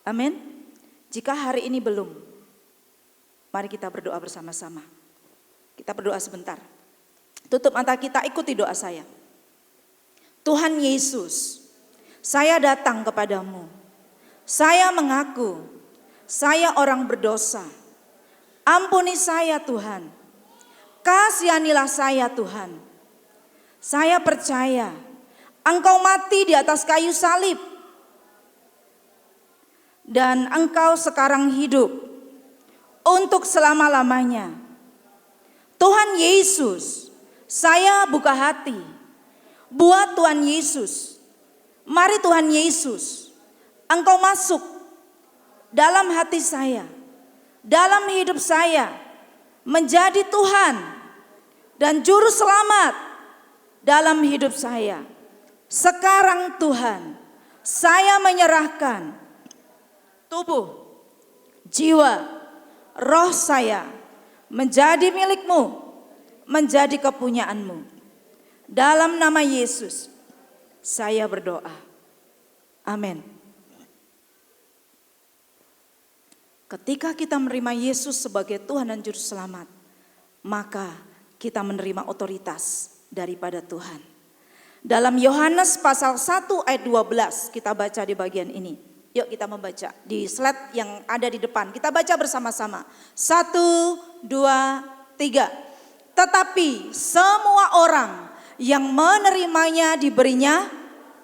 [SPEAKER 4] Amin. Jika hari ini belum, mari kita berdoa bersama-sama. Kita berdoa sebentar. Tutup mata kita, ikuti doa saya. Tuhan Yesus, saya datang kepadamu. Saya mengaku, saya orang berdosa. Ampuni saya Tuhan. Kasihanilah saya Tuhan. Saya percaya Engkau mati di atas kayu salib. Dan Engkau sekarang hidup untuk selama-lamanya. Tuhan Yesus, saya buka hati buat Tuhan Yesus. Mari Tuhan Yesus, Engkau masuk dalam hati saya, dalam hidup saya, menjadi Tuhan dan Juru Selamat dalam hidup saya. Sekarang Tuhan, saya menyerahkan tubuh, jiwa, roh saya menjadi milik-Mu, menjadi kepunyaan-Mu. Dalam nama Yesus, saya berdoa. Amin. Ketika kita menerima Yesus sebagai Tuhan dan Juru Selamat, maka kita menerima otoritas daripada Tuhan. Dalam Yohanes pasal 1 ayat 12 kita baca di bagian ini. Yuk kita membaca di slide yang ada di depan. Kita baca bersama-sama. 1, 2, 3. Tetapi semua orang yang menerimanya diberinya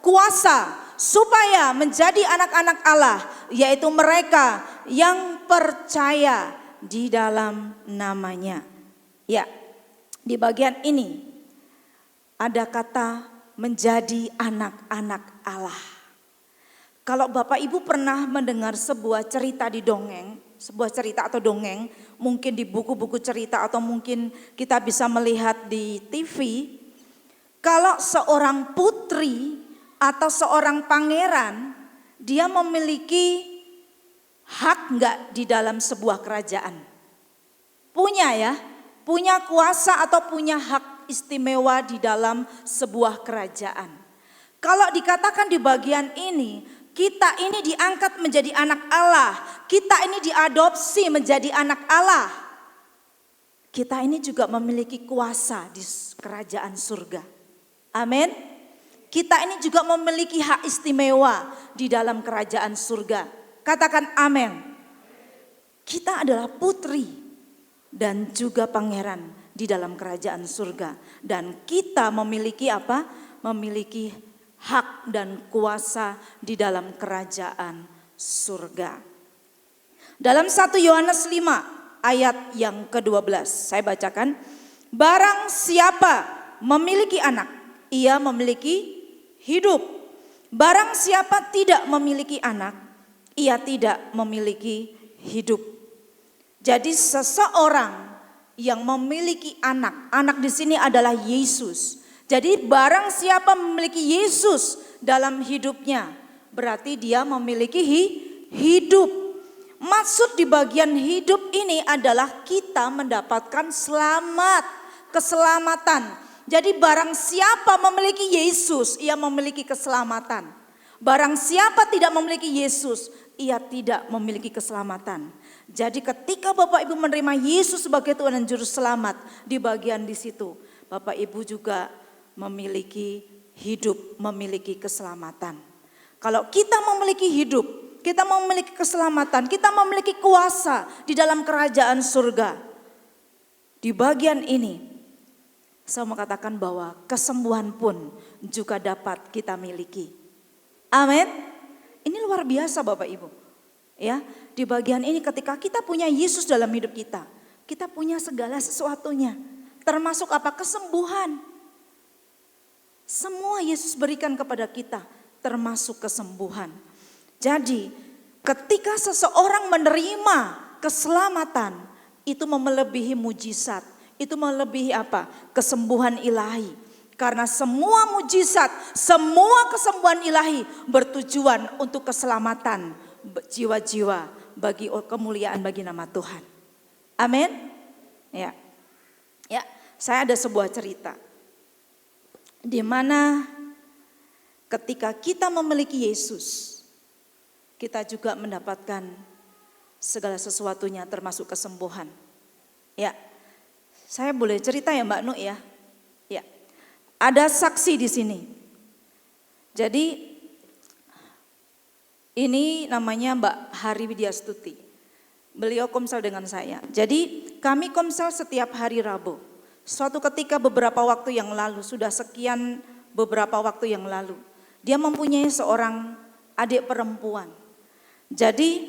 [SPEAKER 4] kuasa supaya menjadi anak-anak Allah, yaitu mereka yang percaya di dalam namanya. Ya, di bagian ini ada kata menjadi anak-anak Allah. Kalau Bapak Ibu pernah mendengar sebuah cerita di dongeng, sebuah cerita atau dongeng, mungkin di buku-buku cerita atau mungkin kita bisa melihat di TV, kalau seorang putri atau seorang pangeran, dia memiliki hak enggak di dalam sebuah kerajaan? Punya ya, punya kuasa atau punya hak istimewa di dalam sebuah kerajaan. Kalau dikatakan di bagian ini, kita ini diangkat menjadi anak Allah. Kita ini diadopsi menjadi anak Allah. Kita ini juga memiliki kuasa di kerajaan surga. Amin. Kita ini juga memiliki hak istimewa di dalam kerajaan surga. Katakan amin. Kita adalah putri dan juga pangeran di dalam kerajaan surga. Dan kita memiliki apa? Memiliki hak dan kuasa di dalam kerajaan surga. Dalam 1 Yohanes 5 ayat yang ke-12 saya bacakan. Barang siapa memiliki anak, ia memiliki hidup. Barang siapa tidak memiliki anak, ia tidak memiliki hidup. Jadi seseorang yang memiliki anak, anak di sini adalah Yesus. Jadi barang siapa memiliki Yesus dalam hidupnya, berarti dia memiliki hidup. Maksud di bagian hidup ini adalah kita mendapatkan selamat, keselamatan. Jadi barang siapa memiliki Yesus, ia memiliki keselamatan. Barang siapa tidak memiliki Yesus, ia tidak memiliki keselamatan. Jadi ketika Bapak Ibu menerima Yesus sebagai Tuhan dan Juru Selamat, di bagian di situ Bapak Ibu juga memiliki hidup, memiliki keselamatan. Kalau kita memiliki hidup, kita memiliki keselamatan, kita memiliki kuasa di dalam kerajaan surga. Di bagian ini, saya mau katakan bahwa kesembuhan pun juga dapat kita miliki. Amin. Ini luar biasa Bapak Ibu. Ya, di bagian ini ketika kita punya Yesus dalam hidup kita, kita punya segala sesuatunya. Termasuk apa? Kesembuhan. Semua Yesus berikan kepada kita, termasuk kesembuhan. Jadi ketika seseorang menerima keselamatan, itu melebihi mujizat, itu melebihi apa? Kesembuhan ilahi. Karena semua mujizat, semua kesembuhan ilahi bertujuan untuk keselamatan jiwa-jiwa, bagi kemuliaan bagi nama Tuhan. Amin. Ya. Ya, saya ada sebuah cerita. Di mana ketika kita memiliki Yesus, kita juga mendapatkan segala sesuatunya termasuk kesembuhan. Ya, saya boleh cerita ya Mbak Nu ya. Ya, ada saksi di sini. Jadi ini namanya Mbak Hari Widyastuti. Beliau komsel dengan saya. Jadi kami komsel setiap hari Rabu. Suatu ketika beberapa waktu yang lalu, sudah sekian beberapa waktu yang lalu, dia mempunyai seorang adik perempuan. Jadi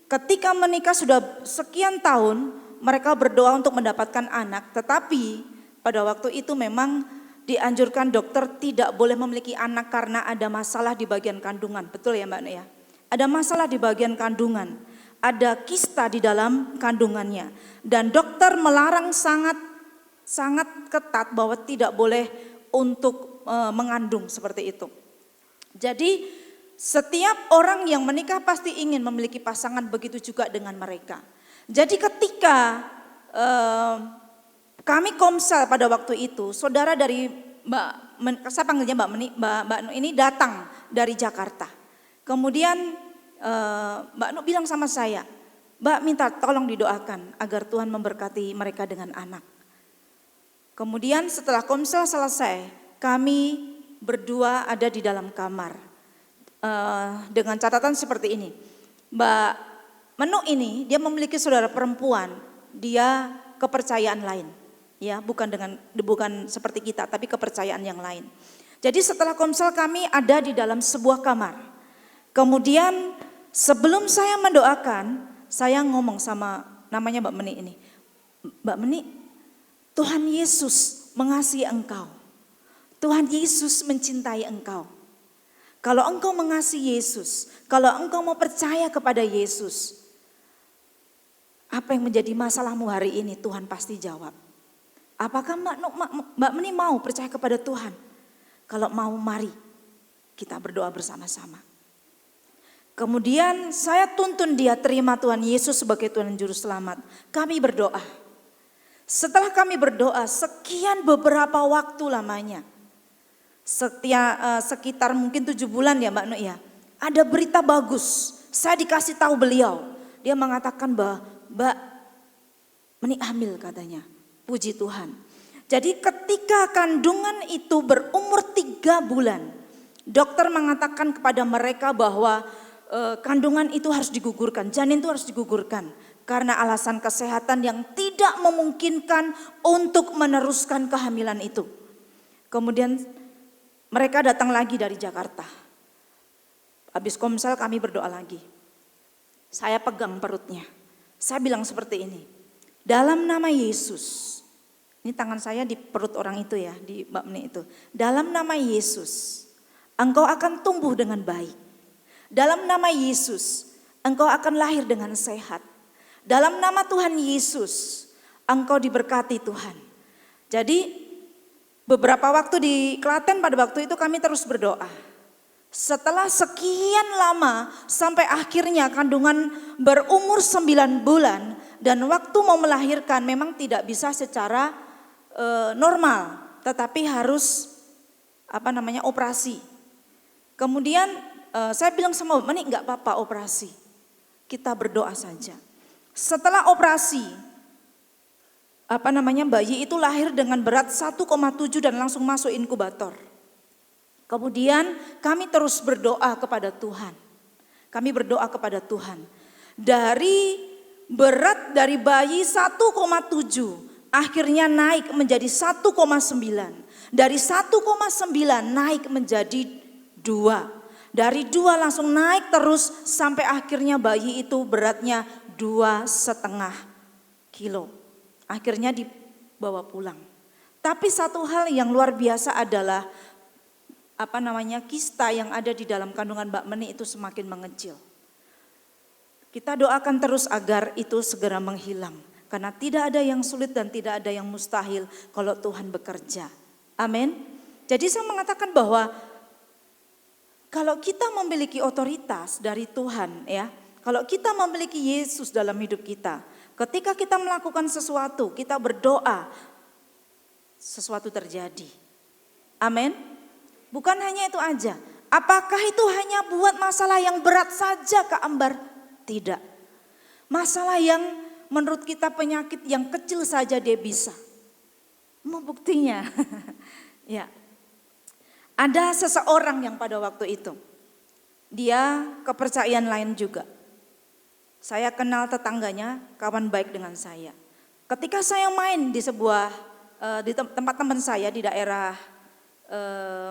[SPEAKER 4] ketika menikah sudah sekian tahun, mereka berdoa untuk mendapatkan anak. Tetapi pada waktu itu memang dianjurkan dokter tidak boleh memiliki anak karena ada masalah di bagian kandungan. Betul ya Mbak Nia? Ada masalah di bagian kandungan. Ada kista di dalam kandungannya. Dan dokter melarang sangat ketat bahwa tidak boleh untuk mengandung seperti itu. Jadi setiap orang yang menikah pasti ingin memiliki pasangan, begitu juga dengan mereka. Jadi ketika kami komsel pada waktu itu, saudara dari saya panggilnya Mbak Nu ini datang dari Jakarta. Kemudian Mbak Nu bilang sama saya, Mbak minta tolong didoakan agar Tuhan memberkati mereka dengan anak. Kemudian setelah komsel selesai, kami berdua ada di dalam kamar. Dengan catatan seperti ini, Mbak Menu ini dia memiliki saudara perempuan, dia kepercayaan lain. Ya, bukan seperti kita, tapi kepercayaan yang lain. Jadi setelah komsel kami ada di dalam sebuah kamar. Kemudian sebelum saya mendoakan, saya ngomong sama namanya Mbak Meni ini. Mbak Meni, Tuhan Yesus mengasihi engkau. Tuhan Yesus mencintai engkau. Kalau engkau mengasihi Yesus, kalau engkau mau percaya kepada Yesus, Apa yang menjadi masalahmu hari ini? Tuhan pasti jawab. Apakah Mbak Meni mau percaya kepada Tuhan? Kalau mau, mari kita berdoa bersama-sama. Kemudian saya tuntun dia terima Tuhan Yesus sebagai Tuhan dan Juru Selamat. Kami berdoa. Setelah kami berdoa, sekian beberapa waktu lamanya. Sekitar mungkin 7 bulan ya Mbak Nuk ya. Ada berita bagus. Saya dikasih tahu beliau. Dia mengatakan bahwa Mbak Meni hamil katanya. Puji Tuhan. Jadi ketika kandungan itu berumur 3 bulan. Dokter mengatakan kepada mereka bahwa kandungan itu harus digugurkan. Janin itu harus digugurkan. Karena alasan kesehatan yang tidak memungkinkan untuk meneruskan kehamilan itu. Kemudian mereka datang lagi dari Jakarta. Habis komsel kami berdoa lagi. Saya pegang perutnya. Saya bilang seperti ini. Dalam nama Yesus. Ini tangan saya di perut orang itu ya, di Mbak Meni itu. Dalam nama Yesus, engkau akan tumbuh dengan baik. Dalam nama Yesus, engkau akan lahir dengan sehat. Dalam nama Tuhan Yesus, engkau diberkati Tuhan. Jadi beberapa waktu di Klaten pada waktu itu kami terus berdoa. Setelah sekian lama sampai akhirnya kandungan berumur 9 bulan dan waktu mau melahirkan memang tidak bisa secara normal, tetapi harus operasi. Kemudian saya bilang sama Mbak Meni, enggak apa-apa operasi. Kita berdoa saja. Setelah operasi, bayi itu lahir dengan berat 1,7 dan langsung masuk inkubator. Kemudian kami terus berdoa kepada Tuhan. Kami berdoa kepada Tuhan. Dari berat dari bayi 1,7 akhirnya naik menjadi 1,9. Dari 1,9 naik menjadi 2. Dari 2 langsung naik terus sampai akhirnya bayi itu beratnya 2,5 kilo. Akhirnya dibawa pulang. Tapi satu hal yang luar biasa adalah kista yang ada di dalam kandungan Mbak Meni itu semakin mengecil. Kita doakan terus agar itu segera menghilang. Karena tidak ada yang sulit dan tidak ada yang mustahil kalau Tuhan bekerja. Amin. Jadi saya mengatakan bahwa kalau kita memiliki otoritas dari Tuhan ya. Kalau kita memiliki Yesus dalam hidup kita, ketika kita melakukan sesuatu, kita berdoa, sesuatu terjadi. Amin. Bukan hanya itu aja. Apakah itu hanya buat masalah yang berat saja Kak Ambar? Tidak. Masalah yang menurut kita penyakit yang kecil saja dia bisa. Mau buktinya? Ya. Ada seseorang yang pada waktu itu, dia kepercayaan lain juga. Saya kenal tetangganya, kawan baik dengan saya. Ketika saya main di di tempat teman saya di daerah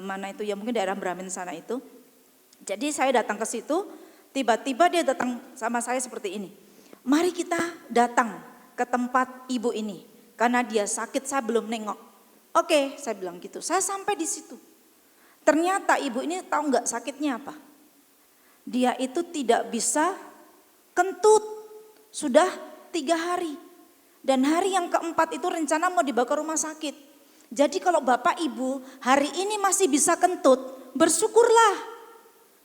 [SPEAKER 4] mana itu ya, mungkin daerah Bramin sana itu. Jadi saya datang ke situ, tiba-tiba dia datang sama saya seperti ini. Mari kita datang ke tempat ibu ini, karena dia sakit, saya belum nengok. Oke, saya bilang gitu. Saya sampai di situ. Ternyata ibu ini tahu nggak sakitnya apa? Dia itu tidak bisa kentut sudah 3 hari. Dan hari yang keempat itu rencana mau dibawa ke rumah sakit. Jadi kalau bapak ibu hari ini masih bisa kentut, bersyukurlah.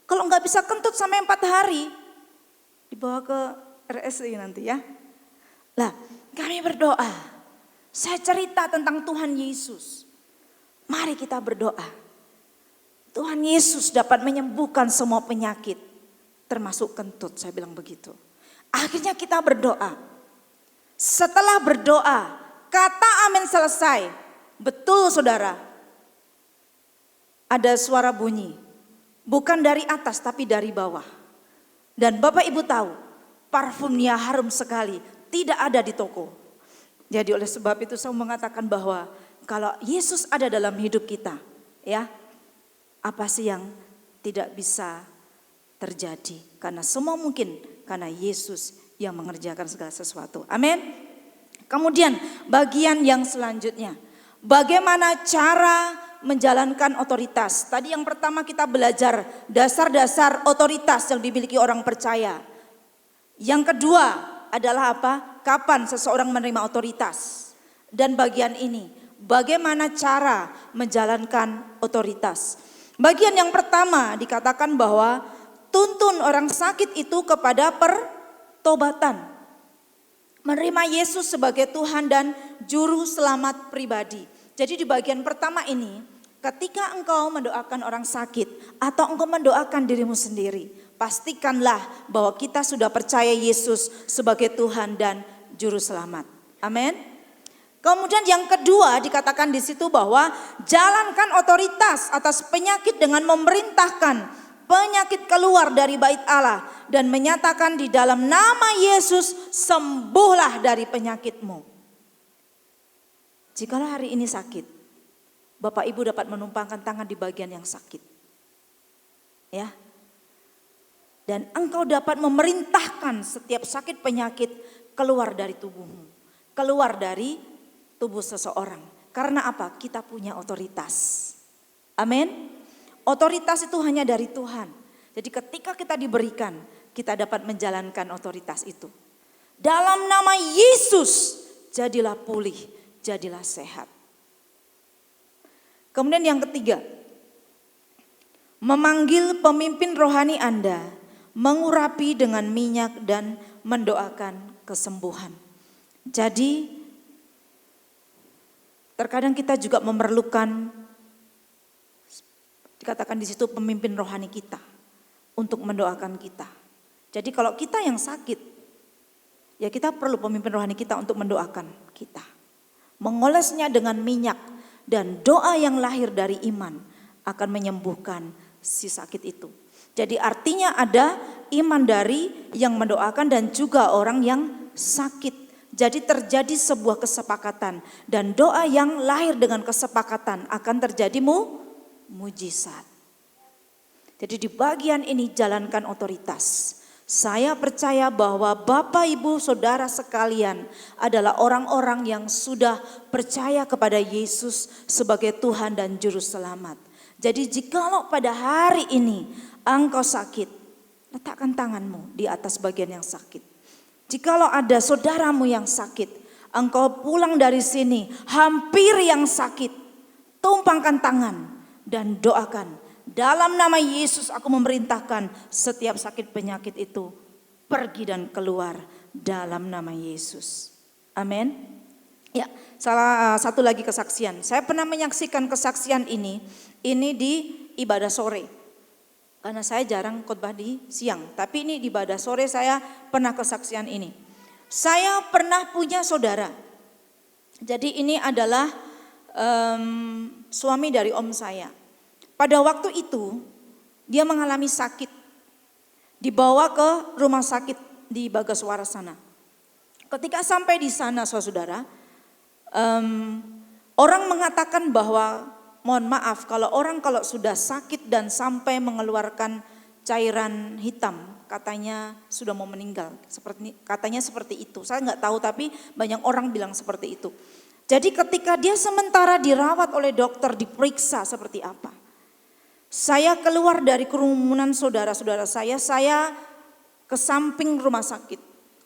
[SPEAKER 4] Kalau nggak bisa kentut sampai 4 hari, dibawa ke RSI nanti ya. Lah kami berdoa. Saya cerita tentang Tuhan Yesus. Mari kita berdoa. Tuhan Yesus dapat menyembuhkan semua penyakit. Termasuk kentut, saya bilang begitu. Akhirnya kita berdoa. Setelah berdoa, kata amin selesai. Betul saudara. Ada suara bunyi. Bukan dari atas tapi dari bawah. Dan Bapak Ibu tahu, parfumnya harum sekali. Tidak ada di toko. Jadi oleh sebab itu saya mengatakan bahwa kalau Yesus ada dalam hidup kita, ya, apa sih yang tidak bisa terjadi? Karena semua mungkin karena Yesus yang mengerjakan segala sesuatu. Amin. Kemudian bagian yang selanjutnya, bagaimana cara menjalankan otoritas. Tadi yang pertama kita belajar dasar-dasar otoritas yang dimiliki orang percaya. Yang kedua adalah apa? kapan seseorang menerima otoritas. Dan bagian ini, bagaimana cara menjalankan otoritas. Bagian yang pertama dikatakan bahwa tuntun orang sakit itu kepada pertobatan. Menerima Yesus sebagai Tuhan dan Juru Selamat pribadi. Jadi di bagian pertama ini, ketika engkau mendoakan orang sakit atau engkau mendoakan dirimu sendiri, pastikanlah bahwa kita sudah percaya Yesus sebagai Tuhan dan Juru Selamat. Amin. Kemudian yang kedua dikatakan di situ bahwa jalankan otoritas atas penyakit dengan memerintahkan penyakit keluar dari bait Allah dan menyatakan di dalam nama Yesus sembuhlah dari penyakitmu. Jikalau hari ini sakit, Bapak Ibu dapat menumpangkan tangan di bagian yang sakit. Ya. Dan engkau dapat memerintahkan setiap sakit penyakit keluar dari tubuhmu, keluar dari tubuh seseorang. Karena apa? Kita punya otoritas. Amin. Otoritas itu hanya dari Tuhan. Jadi ketika kita diberikan, kita dapat menjalankan otoritas itu. Dalam nama Yesus, jadilah pulih, jadilah sehat. Kemudian yang ketiga, memanggil pemimpin rohani Anda, mengurapi dengan minyak dan mendoakan kesembuhan. Jadi terkadang kita juga memerlukan, dikatakan di situ pemimpin rohani kita untuk mendoakan kita. Jadi kalau kita yang sakit, ya kita perlu pemimpin rohani kita untuk mendoakan kita. Mengolesnya dengan minyak dan doa yang lahir dari iman akan menyembuhkan si sakit itu. Jadi artinya ada iman dari yang mendoakan dan juga orang yang sakit. Jadi terjadi sebuah kesepakatan dan doa yang lahir dengan kesepakatan akan terjadi mujizat. Jadi di bagian ini jalankan otoritas. Saya percaya bahwa Bapak Ibu Saudara sekalian adalah orang-orang yang sudah percaya kepada Yesus sebagai Tuhan dan Juru Selamat. Jadi jikalau pada hari ini engkau sakit, letakkan tanganmu di atas bagian yang sakit. Jikalau ada saudaramu yang sakit, engkau pulang dari sini hampir yang sakit, tumpangkan tangan dan doakan. Dalam nama Yesus aku memerintahkan setiap sakit penyakit itu pergi dan keluar dalam nama Yesus. Amin. Ya, salah satu lagi kesaksian. Saya pernah menyaksikan kesaksian ini di ibadah sore. Karena saya jarang khotbah di siang, tapi ini di ibadah sore saya pernah kesaksian ini. Saya pernah punya saudara. Jadi ini adalah suami dari om saya. Pada waktu itu dia mengalami sakit. Dibawa ke rumah sakit di Bagaswara sana. Ketika sampai di sana saudara, orang mengatakan bahwa mohon maaf kalau sudah sakit dan sampai mengeluarkan cairan hitam, katanya sudah mau meninggal. Katanya seperti itu. Saya nggak tahu tapi banyak orang bilang seperti itu. Jadi ketika dia sementara dirawat oleh dokter, diperiksa seperti apa. Saya keluar dari kerumunan saudara-saudara saya ke samping rumah sakit.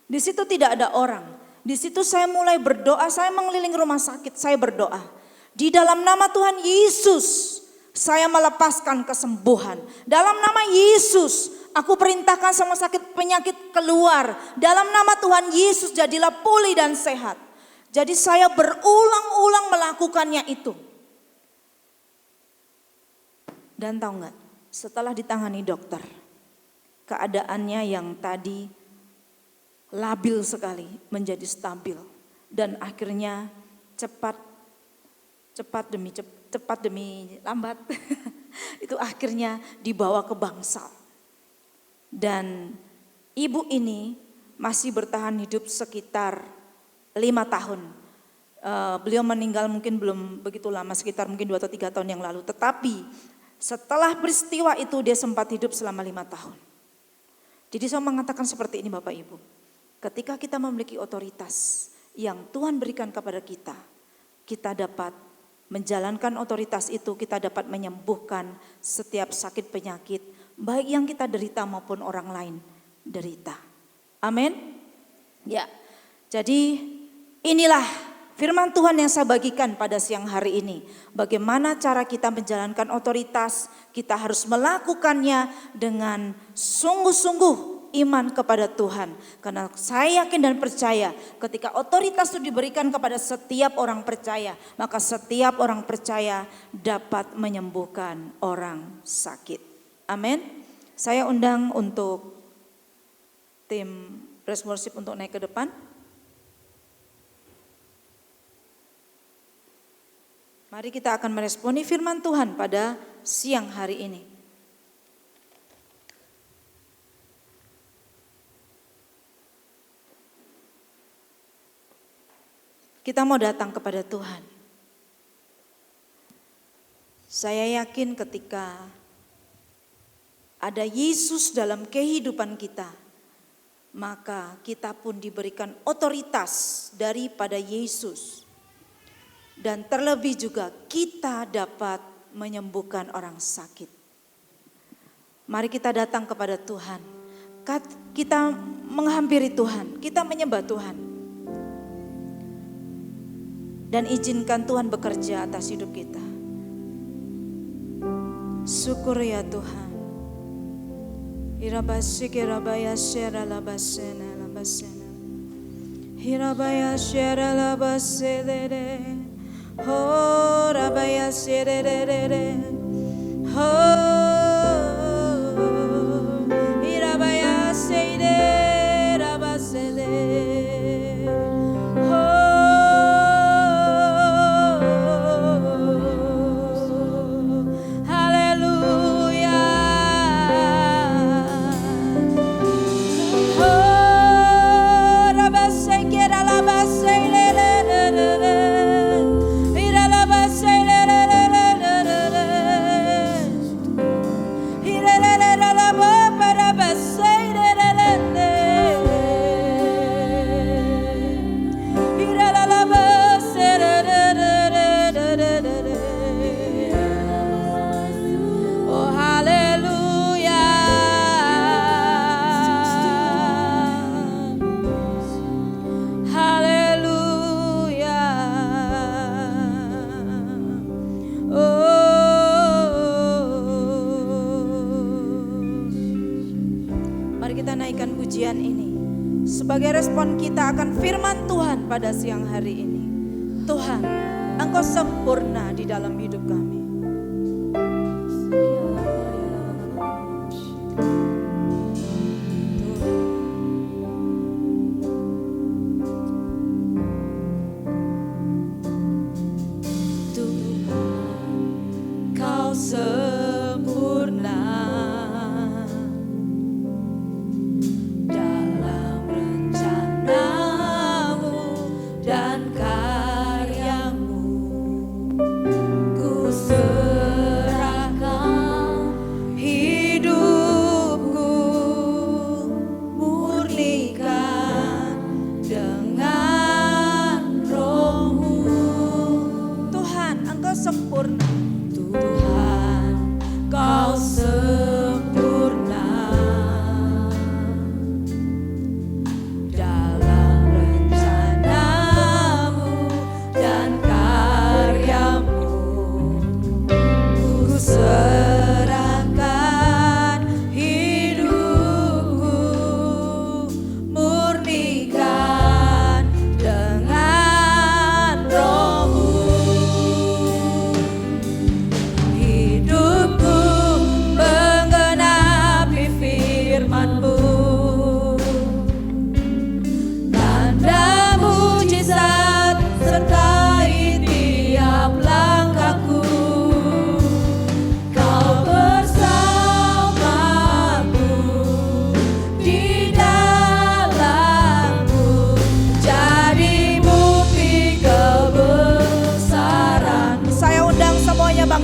[SPEAKER 4] Di situ tidak ada orang. Di situ saya mulai berdoa, saya mengelilingi rumah sakit, saya berdoa. Di dalam nama Tuhan Yesus, saya melepaskan kesembuhan. Dalam nama Yesus, aku perintahkan semua sakit penyakit keluar. Dalam nama Tuhan Yesus, jadilah pulih dan sehat. Jadi saya berulang-ulang melakukannya itu. Dan tahu nggak, setelah ditangani dokter, keadaannya yang tadi labil sekali menjadi stabil. Dan akhirnya cepat demi lambat itu akhirnya dibawa ke Bangsal. Dan ibu ini masih bertahan hidup sekitar 5 tahun. Beliau meninggal mungkin belum begitu lama, sekitar mungkin 2 atau 3 tahun yang lalu. Tetapi setelah peristiwa itu dia sempat hidup selama 5 tahun. Jadi saya mengatakan seperti ini Bapak Ibu. Ketika kita memiliki otoritas yang Tuhan berikan kepada kita, kita dapat menjalankan otoritas itu, kita dapat menyembuhkan setiap sakit penyakit, baik yang kita derita maupun orang lain derita. Amin. Ya. Jadi inilah firman Tuhan yang saya bagikan pada siang hari ini. Bagaimana cara kita menjalankan otoritas, kita harus melakukannya dengan sungguh-sungguh iman kepada Tuhan. Karena saya yakin dan percaya ketika otoritas itu diberikan kepada setiap orang percaya, maka setiap orang percaya dapat menyembuhkan orang sakit. Amin. Saya undang untuk tim praise worship untuk naik ke depan. Mari kita akan meresponi firman Tuhan pada siang hari ini. Kita mau datang kepada Tuhan. Saya yakin ketika ada Yesus dalam kehidupan kita, maka kita pun diberikan otoritas daripada Yesus. Dan terlebih juga kita dapat menyembuhkan orang sakit. Mari kita datang kepada Tuhan. Kita menghampiri Tuhan, kita menyembah Tuhan. Dan izinkan Tuhan bekerja atas hidup kita. Syukur ya Tuhan. Irabasike rabaya syara labasena labasena. Hirabaya syara labasele. Oh rabaya syere. Oh irabaya syere rabasele. Sebagai respon kita akan firman Tuhan pada siang hari ini. Tuhan, Engkau sempurna di dalam hidup kami. Tuhan, Kau sempurna.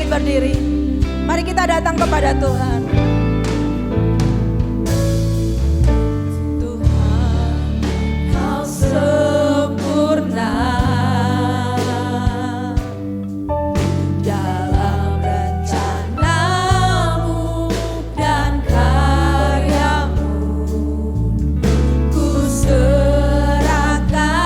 [SPEAKER 4] Berdiri, mari kita datang kepada Tuhan. Tuhan, Kau sempurna dalam rencana-Mu dan karya-Mu. Ku serahkan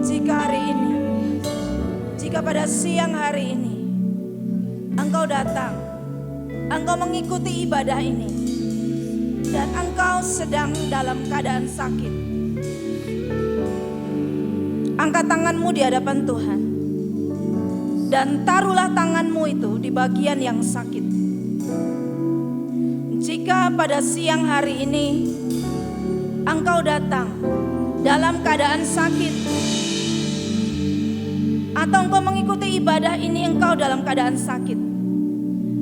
[SPEAKER 4] Jika hari ini, jika pada siang hari ini Engkau datang, Engkau mengikuti ibadah ini, dan Engkau sedang dalam keadaan sakit, angkat tanganmu di hadapan Tuhan dan taruhlah tanganmu itu di bagian yang sakit. Jika pada siang hari ini Engkau datang dalam keadaan sakit, atau engkau mengikuti ibadah ini engkau dalam keadaan sakit,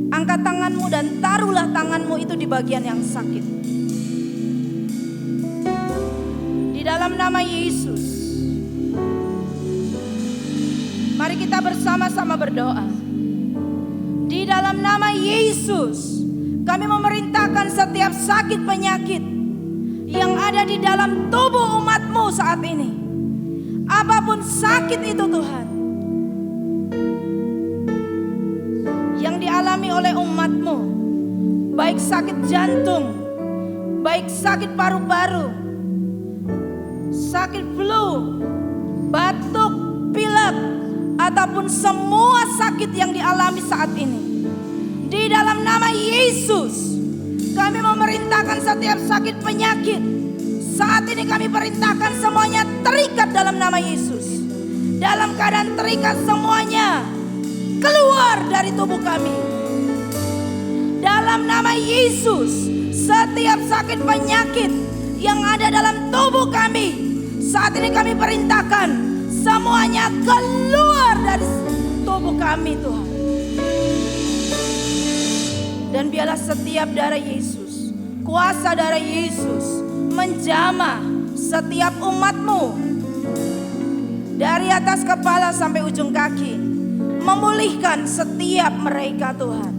[SPEAKER 4] angkat tanganmu dan taruhlah tanganmu itu di bagian yang sakit. Di dalam nama Yesus, mari kita bersama-sama berdoa. Di dalam nama Yesus, kami memerintahkan setiap sakit penyakit yang ada di dalam tubuh umat-Mu saat ini, apapun sakit itu Tuhan, yang dialami oleh umat-Mu, baik sakit jantung, baik sakit paru-paru, sakit flu, batuk, pilek, ataupun semua sakit yang dialami saat ini, di dalam nama Yesus kami memerintahkan setiap sakit penyakit saat ini, kami perintahkan semuanya terikat dalam nama Yesus. Dalam keadaan terikat semuanya keluar dari tubuh kami. Dalam nama Yesus, setiap sakit penyakit yang ada dalam tubuh kami saat ini kami perintahkan semuanya keluar dari tubuh kami Tuhan. Dan biarlah setiap darah Yesus, kuasa darah Yesus menjamah setiap umat-Mu dari atas kepala sampai ujung kaki, memulihkan setiap mereka Tuhan.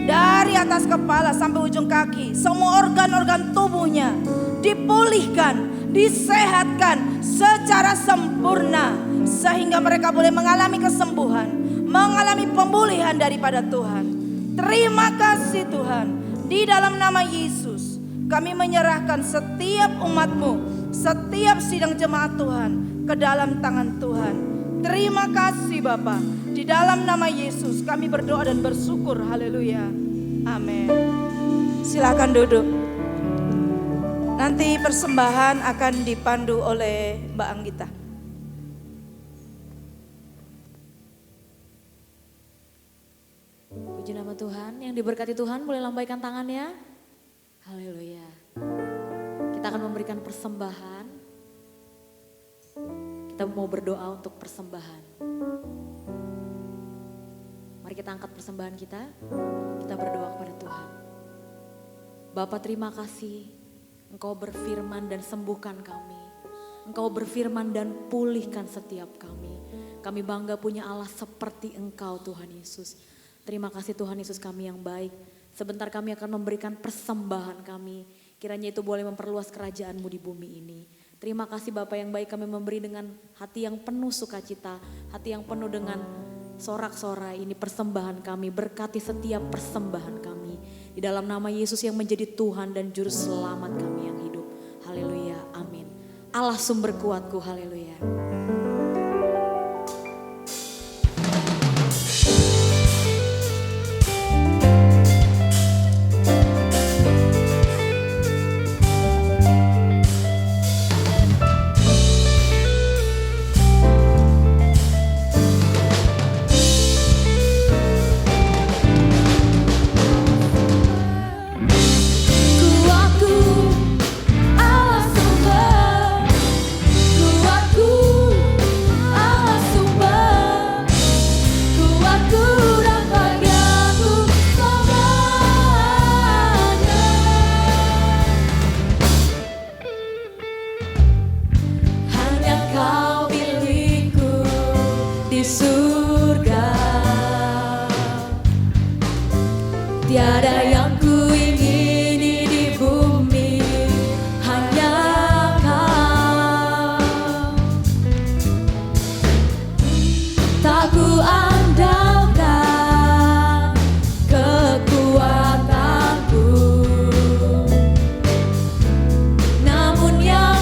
[SPEAKER 4] Dari atas kepala sampai ujung kaki, semua organ-organ tubuhnya dipulihkan, disehatkan secara sempurna, sehingga mereka boleh mengalami kesembuhan, mengalami pemulihan daripada Tuhan. Terima kasih Tuhan. Di dalam nama Yesus kami menyerahkan setiap umat-Mu, setiap sidang jemaat Tuhan ke dalam tangan Tuhan. Terima kasih Bapa. Di dalam nama Yesus kami berdoa dan bersyukur. Haleluya. Amin. Silakan duduk. Nanti persembahan akan dipandu oleh Mbak Anggita.
[SPEAKER 2] Puji nama Tuhan, yang diberkati Tuhan boleh lambaikan tangannya. Haleluya. Kita akan memberikan persembahan. Kita mau berdoa untuk persembahan. Mari kita angkat persembahan kita. Kita berdoa kepada Tuhan. Bapa, terima kasih Engkau berfirman dan sembuhkan kami. Engkau berfirman dan pulihkan setiap kami. Kami bangga punya Allah seperti Engkau Tuhan Yesus. Terima kasih Tuhan Yesus, kami yang baik. Sebentar kami akan memberikan persembahan kami. Kiranya itu boleh memperluas kerajaan-Mu di bumi ini. Terima kasih Bapa yang baik, kami memberi dengan hati yang penuh sukacita. Hati yang penuh dengan sorak-sorai. Ini persembahan kami, berkati setiap persembahan kami. Di dalam nama Yesus yang menjadi Tuhan dan Juru Selamat kami yang hidup. Haleluya, amin. Allah sumber kuatku, haleluya.
[SPEAKER 3] Tiada yang ku ingini di bumi, hanya Kau. Tak ku andalkan kekuatanku, namun yang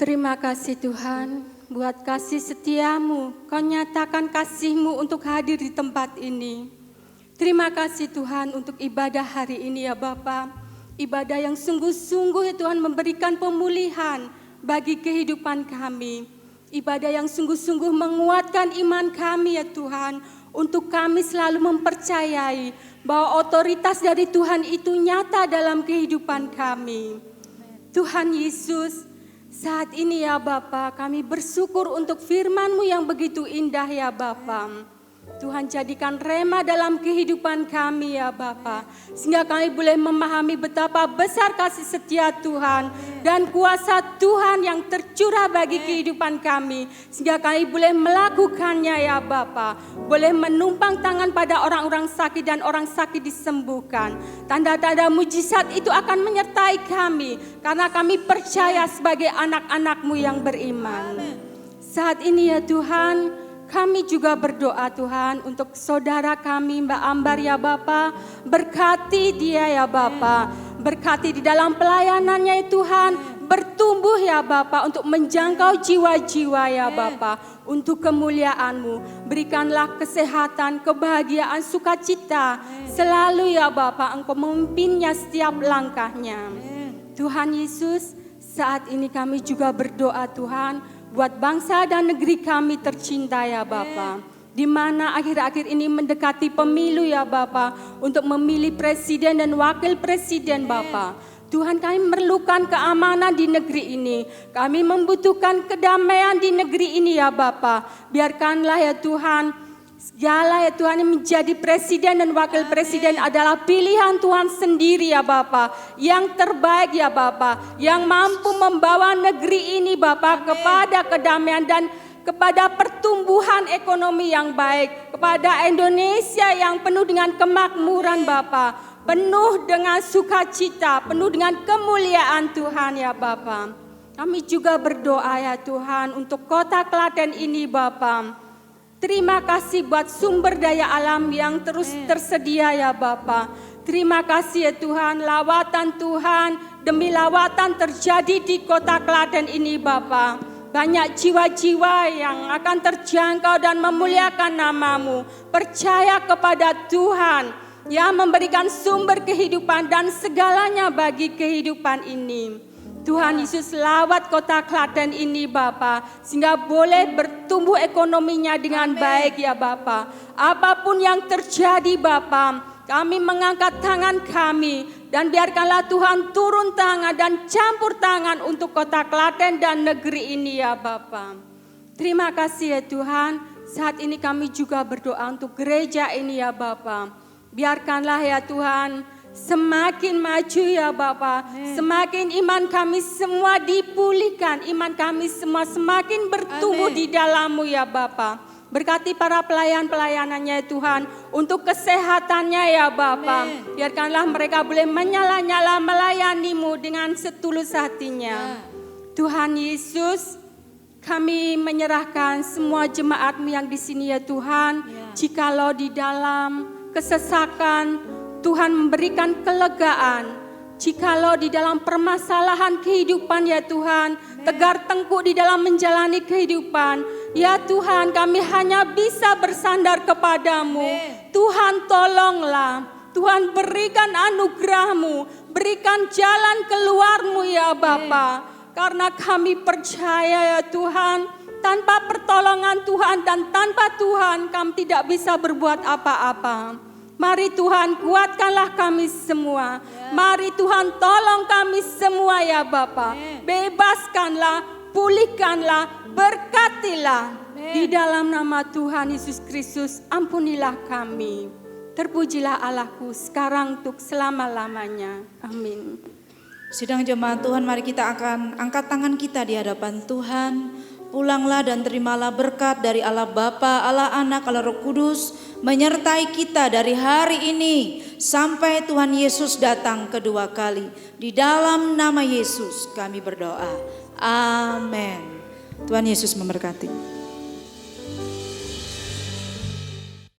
[SPEAKER 5] Terima kasih Tuhan buat kasih setiamu. Kau nyatakan kasih-Mu untuk hadir di tempat ini. Terima kasih Tuhan untuk ibadah hari ini ya Bapa. Ibadah yang sungguh-sungguh ya Tuhan memberikan pemulihan bagi kehidupan kami. Ibadah yang sungguh-sungguh menguatkan iman kami ya Tuhan. Untuk kami selalu mempercayai bahwa otoritas dari Tuhan itu nyata dalam kehidupan kami. Tuhan Yesus, saat ini ya Bapa, kami bersyukur untuk firman-Mu yang begitu indah ya Bapa. Tuhan jadikan rema dalam kehidupan kami ya Bapa, sehingga kami boleh memahami betapa besar kasih setia Tuhan dan kuasa Tuhan yang tercurah bagi kehidupan kami, sehingga kami boleh melakukannya ya Bapa, boleh menumpang tangan pada orang-orang sakit dan orang sakit disembuhkan. Tanda-tanda mujizat itu akan menyertai kami karena kami percaya sebagai anak-anak-Mu yang beriman. Saat ini ya Tuhan, kami juga berdoa Tuhan untuk saudara kami Mbak Ambar ya Bapa. Berkati dia ya Bapa. Berkati di dalam pelayanannya ya Tuhan. Bertumbuh ya Bapa untuk menjangkau jiwa-jiwa ya Bapa. Untuk kemuliaan-Mu. Berikanlah kesehatan, kebahagiaan, sukacita. Selalu ya Bapa Engkau memimpinnya setiap langkahnya. Tuhan Yesus, saat ini kami juga berdoa Tuhan buat bangsa dan negeri kami tercinta ya Bapa. Di mana akhir-akhir ini mendekati pemilu ya Bapa, untuk memilih presiden dan wakil presiden Bapa. Tuhan, kami memerlukan keamanan di negeri ini. Kami membutuhkan kedamaian di negeri ini ya Bapa. Biarkanlah ya Tuhan, segala ya Tuhan yang menjadi presiden dan wakil presiden adalah pilihan Tuhan sendiri ya Bapa. Yang terbaik ya Bapa, yang mampu membawa negeri ini Bapa kepada kedamaian dan kepada pertumbuhan ekonomi yang baik. Kepada Indonesia yang penuh dengan kemakmuran Bapa, penuh dengan sukacita, penuh dengan kemuliaan Tuhan ya Bapa. Kami juga berdoa ya Tuhan untuk kota Klaten ini Bapa. Terima kasih buat sumber daya alam yang terus tersedia ya Bapa. Terima kasih ya Tuhan, lawatan Tuhan demi lawatan terjadi di kota Klaten ini Bapa. Banyak jiwa-jiwa yang akan terjangkau dan memuliakan nama-Mu. Percaya kepada Tuhan yang memberikan sumber kehidupan dan segalanya bagi kehidupan ini. Tuhan Yesus, lawat kota Klaten ini Bapa, sehingga boleh bertumbuh ekonominya dengan baik ya Bapa. Apapun yang terjadi Bapa, kami mengangkat tangan kami dan biarkanlah Tuhan turun tangan dan campur tangan untuk kota Klaten dan negeri ini ya Bapa. Terima kasih ya Tuhan. Saat ini kami juga berdoa untuk gereja ini ya Bapa. Biarkanlah ya Tuhan semakin maju ya Bapa, semakin iman kami semua dipulihkan, iman kami semua semakin bertumbuh di dalam-Mu ya Bapa. Berkati para pelayan-pelayanannya Tuhan, untuk kesehatannya ya Bapa. Biarkanlah mereka boleh menyala-nyala melayani-Mu dengan setulus hatinya. Tuhan Yesus, kami menyerahkan semua jemaat-Mu yang di sini ya Tuhan. Jikalau di dalam kesesakan Tuhan memberikan kelegaan. Jikalau di dalam permasalahan kehidupan ya Tuhan, tegar tengkuk di dalam menjalani kehidupan, ya Tuhan kami hanya bisa bersandar kepadamu. Tuhan tolonglah, Tuhan berikan anugerah-Mu, berikan jalan keluar-Mu ya Bapa. Karena kami percaya ya Tuhan, tanpa pertolongan Tuhan dan tanpa Tuhan kami tidak bisa berbuat apa-apa. Mari Tuhan kuatkanlah kami semua. Mari Tuhan tolong kami semua ya Bapa. Bebaskanlah, pulihkanlah, berkatilah. Di dalam nama Tuhan Yesus Kristus ampunilah kami. Terpujilah Allahku sekarang untuk selama-lamanya. Amin.
[SPEAKER 4] Sidang jemaat Tuhan, mari kita akan angkat tangan kita di hadapan Tuhan. Pulanglah dan terimalah berkat dari Allah Bapa, Allah Anak, Allah Roh Kudus menyertai kita dari hari ini sampai Tuhan Yesus datang kedua kali. Di dalam nama Yesus kami berdoa. Amin. Tuhan Yesus memberkati.